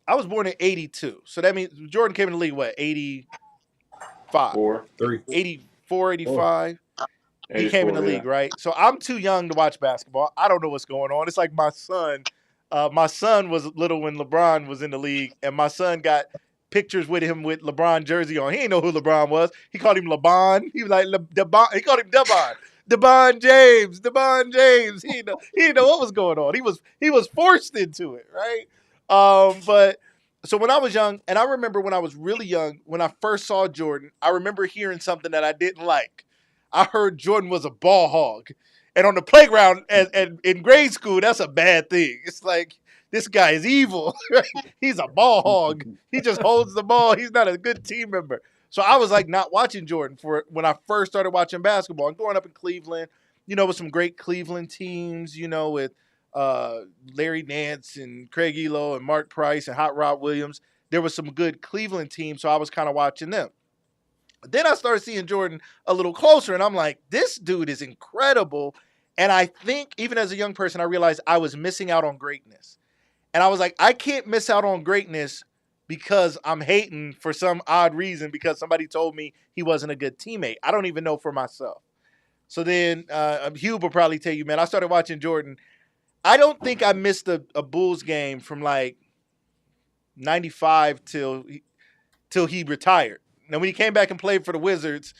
I was born in 82. So that means Jordan came in the league, what, 85, 4. 3. 84, 85? He came in the 84, yeah. league, right? So I'm too young to watch basketball. I don't know what's going on. It's like my son. My son was little when LeBron was in the league, and my son got pictures with him with LeBron jersey on. He didn't know who LeBron was. He called him LeBron. He was like DeBon. He called him DeBon. DeBon James. DeBon James. He didn't know what was going on. He was forced into it, right? But so when I was young, and I remember when I was really young, when I first saw Jordan, I remember hearing something that I didn't like. I heard Jordan was a ball hog. And on the playground and in grade school, that's a bad thing. It's like, this guy is evil. He's a ball hog. He just holds the ball. He's not a good team member. So I was like not watching Jordan for when I first started watching basketball. And growing up in Cleveland, with some great Cleveland teams, with Larry Nance and Craig Elo and Mark Price and Hot Rod Williams. There was some good Cleveland teams, so I was kind of watching them. Then I started seeing Jordan a little closer, and I'm like, this dude is incredible. And I think even as a young person, I realized I was missing out on greatness. And I was like, I can't miss out on greatness because I'm hating for some odd reason because somebody told me he wasn't a good teammate. I don't even know for myself. So then Hugh will probably tell you, man, I started watching Jordan. I don't think I missed a Bulls game from like 95 till he retired. Now, when he came back and played for the Wizards,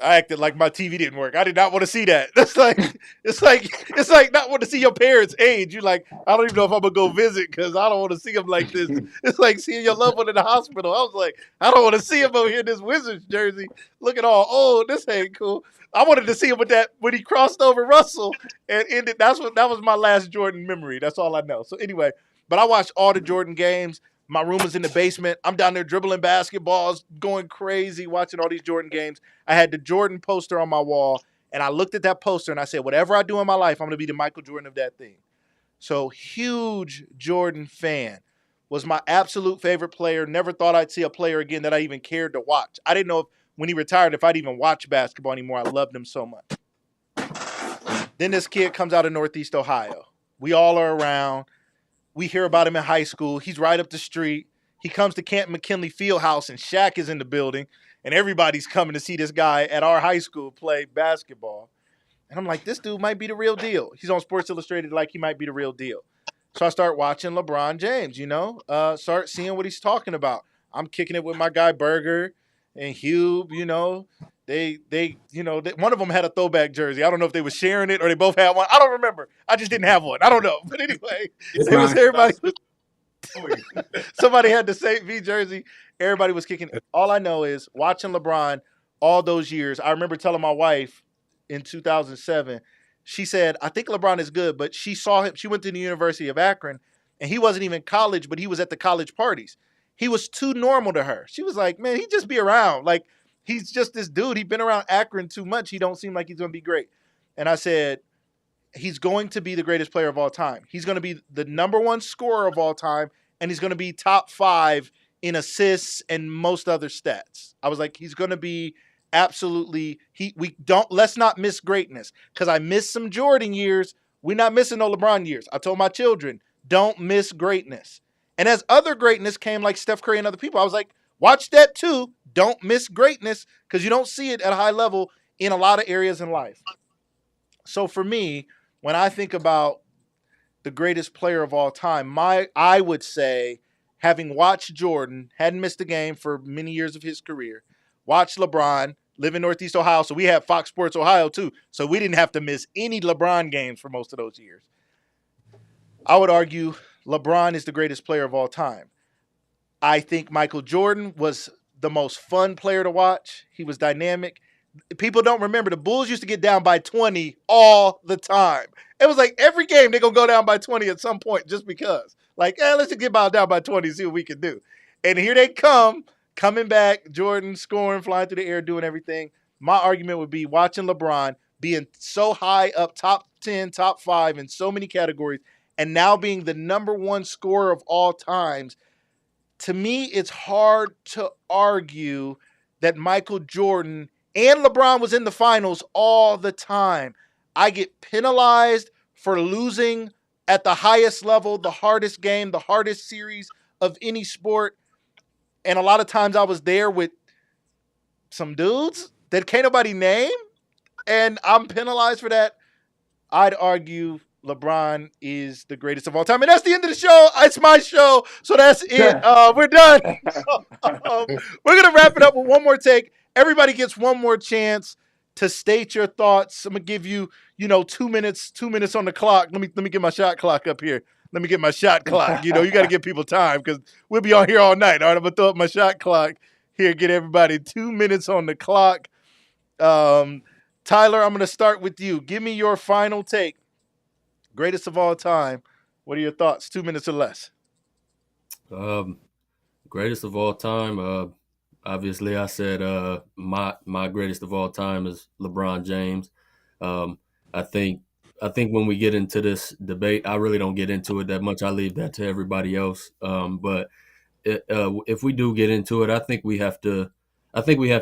I acted like my TV didn't work. I did not want to see that. It's like not want to see your parents age. You're like, I don't even know if I'm gonna go visit because I don't want to see them like this. It's like seeing your loved one in the hospital. I was like, I don't want to see him over here in this Wizards jersey, looking all old. This ain't cool. I wanted to see him with that when he crossed over Russell and ended. That was my last Jordan memory. That's all I know. So anyway, but I watched all the Jordan games. My room was in the basement. I'm down there dribbling basketballs, going crazy, watching all these Jordan games. I had the Jordan poster on my wall, and I looked at that poster and I said, whatever I do in my life, I'm going to be the Michael Jordan of that thing. So huge Jordan fan. Was my absolute favorite player. Never thought I'd see a player again that I even cared to watch. I didn't know if when he retired if I'd even watch basketball anymore. I loved him so much. Then this kid comes out of Northeast Ohio. We all are around. We hear about him in high school. He's right up the street. He comes to Camp McKinley Fieldhouse, and Shaq is in the building, and everybody's coming to see this guy at our high school play basketball. And I'm like, this dude might be the real deal. He's on Sports Illustrated like he might be the real deal. So I start watching LeBron James, start seeing what he's talking about. I'm kicking it with my guy Berger and Hugh, They one of them had a throwback jersey. I don't know if they were sharing it or they both had one. I don't remember. I just didn't have one. I don't know. But anyway, it was everybody. Somebody had the St. V jersey. Everybody was kicking it. All I know is watching LeBron all those years. I remember telling my wife in 2007, she said, I think LeBron is good, but she saw him. She went to the University of Akron, and he wasn't even college, but he was at the college parties. He was too normal to her. She was like, man, he just be around. Like, He's just this dude. He's been around Akron too much. He don't seem like he's going to be great. And I said, he's going to be the greatest player of all time. He's going to be the number one scorer of all time, and he's going to be top 5 in assists and most other stats. I was like, he's going to be absolutely. Let's not miss greatness, because I missed some Jordan years. We're not missing no LeBron years. I told my children, don't miss greatness. And as other greatness came, like Steph Curry and other people, I was like, watch that too. Don't miss greatness, because you don't see it at a high level in a lot of areas in life. So for me, when I think about the greatest player of all time, I would say, having watched Jordan, hadn't missed a game for many years of his career, watched LeBron, live in Northeast Ohio, so we had Fox Sports Ohio too, so we didn't have to miss any LeBron games for most of those years. I would argue LeBron is the greatest player of all time. I think Michael Jordan was the most fun player to watch. He was dynamic. People don't remember, the Bulls used to get down by 20 all the time. It was like every game they're going to go down by 20 at some point just because. Like, let's just get down by 20 and see what we can do. And here they coming back, Jordan scoring, flying through the air, doing everything. My argument would be watching LeBron being so high up, top 10, top 5 in so many categories, and now being the number one scorer of all times. To me, it's hard to argue that Michael Jordan and LeBron was in the finals all the time. I get penalized for losing at the highest level, the hardest game, the hardest series of any sport. And a lot of times I was there with some dudes that can't nobody name, and I'm penalized for that. I'd argue LeBron is the greatest of all time. And that's the end of the show. It's my show, so that's it. We're done. We're going to wrap it up with one more take. Everybody gets one more chance to state your thoughts. I'm going to give you, 2 minutes on the clock. Let me get my shot clock up here. Let me get my shot clock. You got to give people time, because we'll be on here all night. All right, I'm going to throw up my shot clock here, get everybody 2 minutes on the clock. Tyler, I'm going to start with you. Give me your final take. Greatest of all time. What are your thoughts? 2 minutes or less. Greatest of all time. Obviously, I said my greatest of all time is LeBron James. I think when we get into this debate, I really don't get into it that much. I leave that to everybody else. But if we do get into it, I think we have to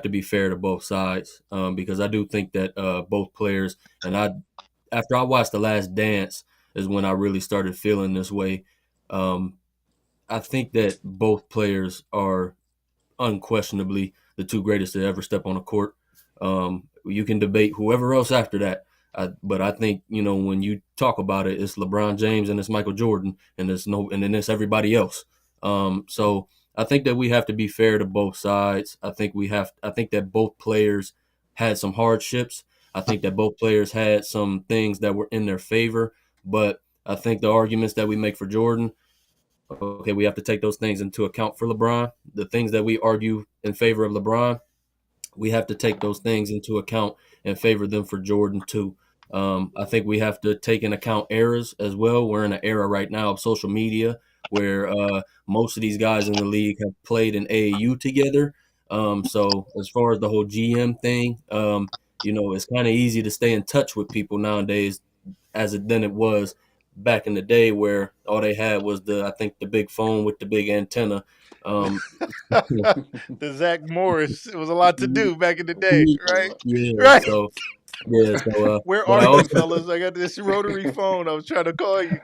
be fair to both sides, because I do think that both players, and after I watched The Last Dance is when I really started feeling this way. I think that both players are unquestionably the two greatest to ever step on a court. You can debate whoever else after that, but I think when you talk about it, it's LeBron James and it's Michael Jordan, and then it's everybody else. So I think that we have to be fair to both sides. I think that both players had some hardships. I think that both players had some things that were in their favor, but I think the arguments that we make for Jordan, okay, we have to take those things into account for LeBron. The things that we argue in favor of LeBron, we have to take those things into account and favor them for Jordan too. I think we have to take into account eras as well. We're in an era right now of social media where most of these guys in the league have played in AAU together. So as far as the whole GM thing, it's kind of easy to stay in touch with people nowadays than it was back in the day, where all they had was the big phone with the big antenna. The Zach Morris. It was a lot to do back in the day, right? Yeah. Right. So where are you, fellas? I got this rotary phone. I was trying to call you.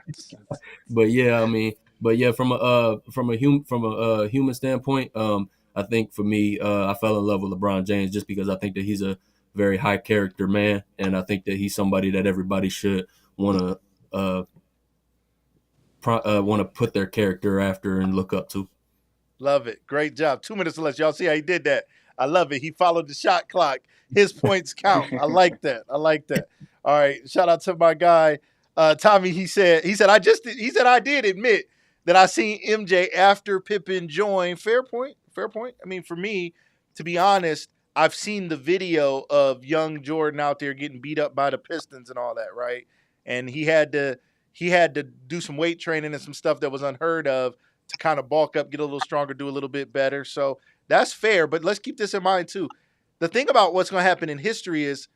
From a human standpoint, I think for me, I fell in love with LeBron James just because I think that he's a very high character man, and I think that he's somebody that everybody should want to put their character after and look up to. Love it. Great job. 2 minutes or less. Y'all see how he did that? I love it. He followed the shot clock. His points count. I like that. All right. Shout out to my guy, Tommy. He said I did admit that I seen MJ after Pippen joined. Fair point. I mean, for me, to be honest, I've seen the video of young Jordan out there getting beat up by the Pistons and all that, right? And he had to do some weight training and some stuff that was unheard of to kind of bulk up, get a little stronger, do a little bit better. So that's fair. But let's keep this in mind too. the thing about what's going to happen in history is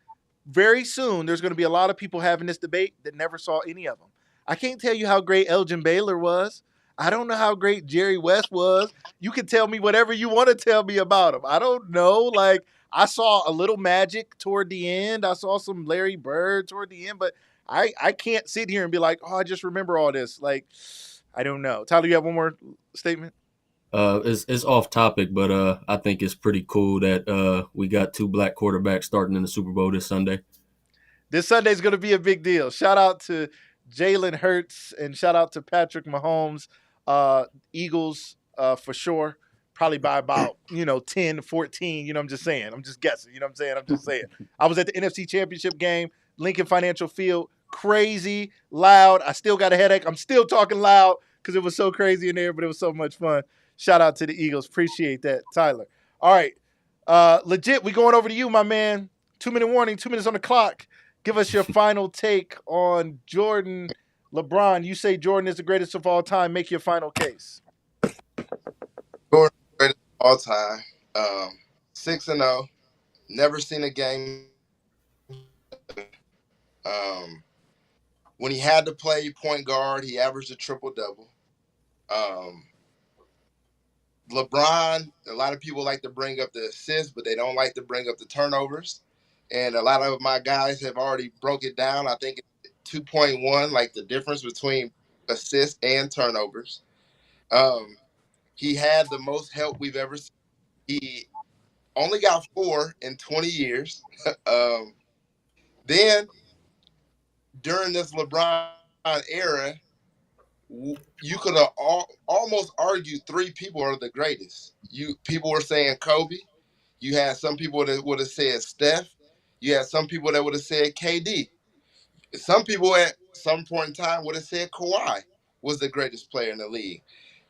very soon there's going to be a lot of people having this debate that never saw any of them. I can't tell you how great Elgin Baylor was. I don't know how great Jerry West was. You can tell me whatever you want to tell me about him. I don't know. Like, I saw a little Magic toward the end. I saw some Larry Bird toward the end, but I can't sit here and be like, oh, I just remember all this. Like, I don't know. Tyler, you have one more statement? It's off topic, but I think it's pretty cool that we got 2 black quarterbacks starting in the Super Bowl this Sunday. This Sunday is going to be a big deal. Shout out to Jalen Hurts and shout out to Patrick Mahomes. Eagles for sure. Probably by about, 10, 14. I'm just saying. I'm just guessing. I'm just saying. I was at the NFC Championship game, Lincoln Financial Field. Crazy, loud. I still got a headache. I'm still talking loud because it was so crazy in there, but it was so much fun. Shout out to the Eagles. Appreciate that, Tyler. All right. Legit, we going over to you, my man. 2-minute warning, 2 minutes on the clock. Give us your final take on Jordan, LeBron. You say Jordan is the greatest of all time. Make your final case. Jordan, greatest of all time. 6-0. Never seen a game. When he had to play point guard, he averaged a triple-double. LeBron, a lot of people like to bring up the assists, but they don't like to bring up the turnovers. And a lot of my guys have already broke it down. I think it's 2.1, like the difference between assists and turnovers. He had the most help we've ever seen. He only got 4 in 20 years. Then, during this LeBron era, you could have almost argued 3 people are the greatest. People were saying Kobe. You had some people that would have said Steph. You had some people that would have said KD. Some people at some point in time would have said Kawhi was the greatest player in the league.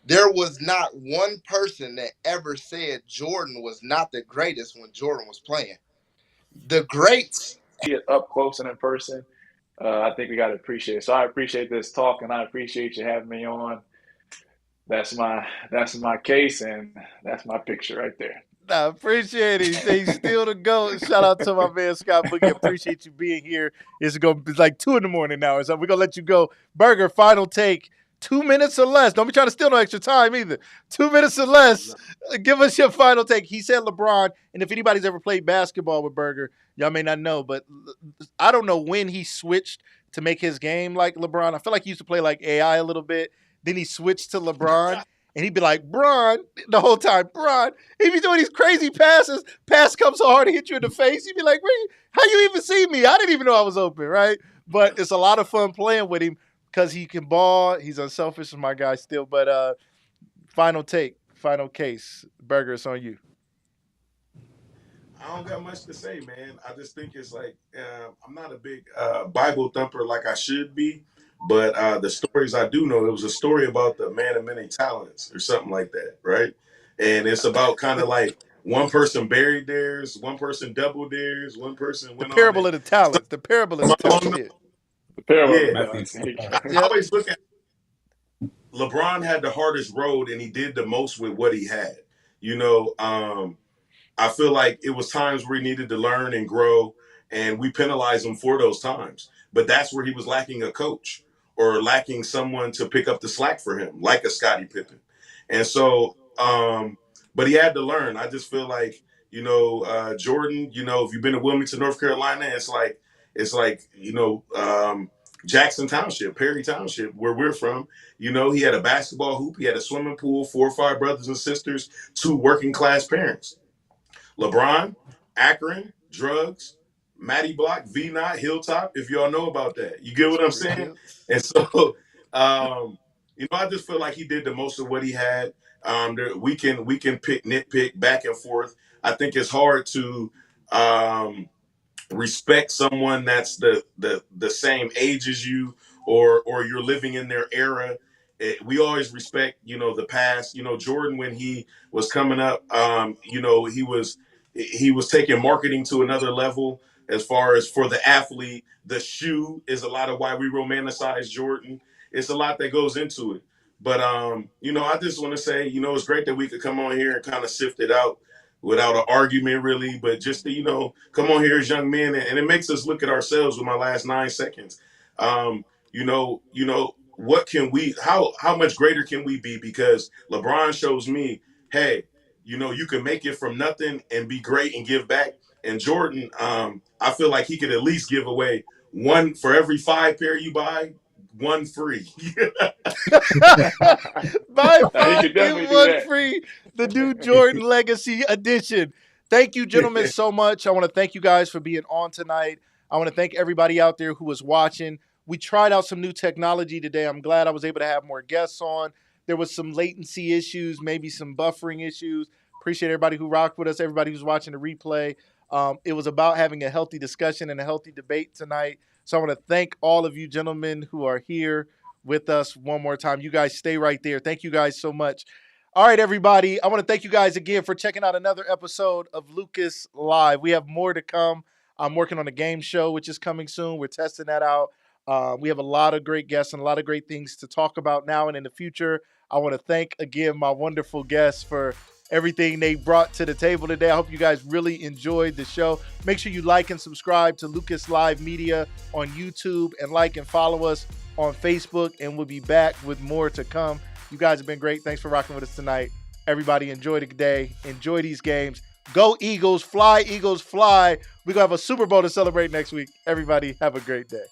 There was not one person that ever said Jordan was not the greatest when Jordan was playing. The greats. Get up close and in person. I think we got to appreciate it. So I appreciate this talk, and I appreciate you having me on. That's my case, and that's my picture right there. I appreciate it. He's still the GOAT. Shout out to my man Scott Boogie. Appreciate you being here. It's like 2 a.m. now, so we're gonna let you go. Burger, final take. 2 minutes or less. Don't be trying to steal no extra time either. 2 minutes or less. Give us your final take. He said LeBron, and if anybody's ever played basketball with Burger, y'all may not know, but I don't know when he switched to make his game like LeBron. I feel like he used to play like AI a little bit. Then he switched to LeBron, and he'd be like, Bron, the whole time, Bron. He'd be doing these crazy passes. Pass comes so hard to hit you in the face. He'd be like, how you even see me? I didn't even know I was open, right? But it's a lot of fun playing with him because he can ball. He's unselfish, my guy still. But final take, final case. Burger, it's on you. I don't got much to say, man. I just think it's like I'm not a big Bible thumper like I should be, but the stories I do know, it was a story about the man of many talents or something like that, right? And it's about kind of like one person buried theirs, one person doubled theirs, one person went the parable of the talents. The parable of the talents. Yeah. The parable. Yeah. I always look at LeBron had the hardest road, and he did the most with what he had. I feel like it was times where he needed to learn and grow, and we penalized him for those times. But that's where he was lacking a coach or lacking someone to pick up the slack for him, like a Scottie Pippen. And so, but he had to learn. I just feel like, Jordan, if you've been to Wilmington, North Carolina, it's like Jackson Township, Perry Township, where we're from. He had a basketball hoop, he had a swimming pool, 4 or 5 brothers and sisters, 2 working class parents. LeBron, Akron, drugs, Matty Block, V-Knot, Hilltop, if y'all know about that. You get what I'm saying? And so, I just feel like he did the most of what he had. We can nitpick back and forth. I think it's hard to respect someone that's the same age as you or you're living in their era. We always respect, the past. Jordan, when he was coming up, he was taking marketing to another level as far as for the athlete. The shoe is a lot of why we romanticize Jordan. It's a lot that goes into it. But, I just want to say, it's great that we could come on here and kind of sift it out. without an argument really, but just to, come on here as young men, and it makes us look at ourselves with my last 9 seconds. What can we, how much greater can we be? Because LeBron shows me, hey, you can make it from nothing and be great and give back. And Jordan, I feel like he could at least give away one for every 5 pair you buy, one free. Buy Now, he 5, could definitely get do 1 that. free. The new Jordan Legacy Edition. Thank you, gentlemen, so much. I want to thank you guys for being on tonight. I want to thank everybody out there who was watching. We tried out some new technology today. I'm glad I was able to have more guests on. There was some latency issues, maybe some buffering issues. Appreciate everybody who rocked with us, everybody who's watching the replay. It was about having a healthy discussion and a healthy debate tonight. So I want to thank all of you gentlemen who are here with us one more time. You guys stay right there. Thank you guys so much. All right, everybody. I want to thank you guys again for checking out another episode of Lucas Live. We have more to come. I'm working on a game show, which is coming soon. We're testing that out. We have a lot of great guests and a lot of great things to talk about now and in the future. I want to thank again my wonderful guests for everything they brought to the table today. I hope you guys really enjoyed the show. Make sure you like and subscribe to Lucas Live Media on YouTube and like and follow us on Facebook, and we'll be back with more to come. You guys have been great. Thanks for rocking with us tonight. Everybody enjoy the day. Enjoy these games. Go Eagles. Fly, Eagles, fly. We're going to have a Super Bowl to celebrate next week. Everybody have a great day.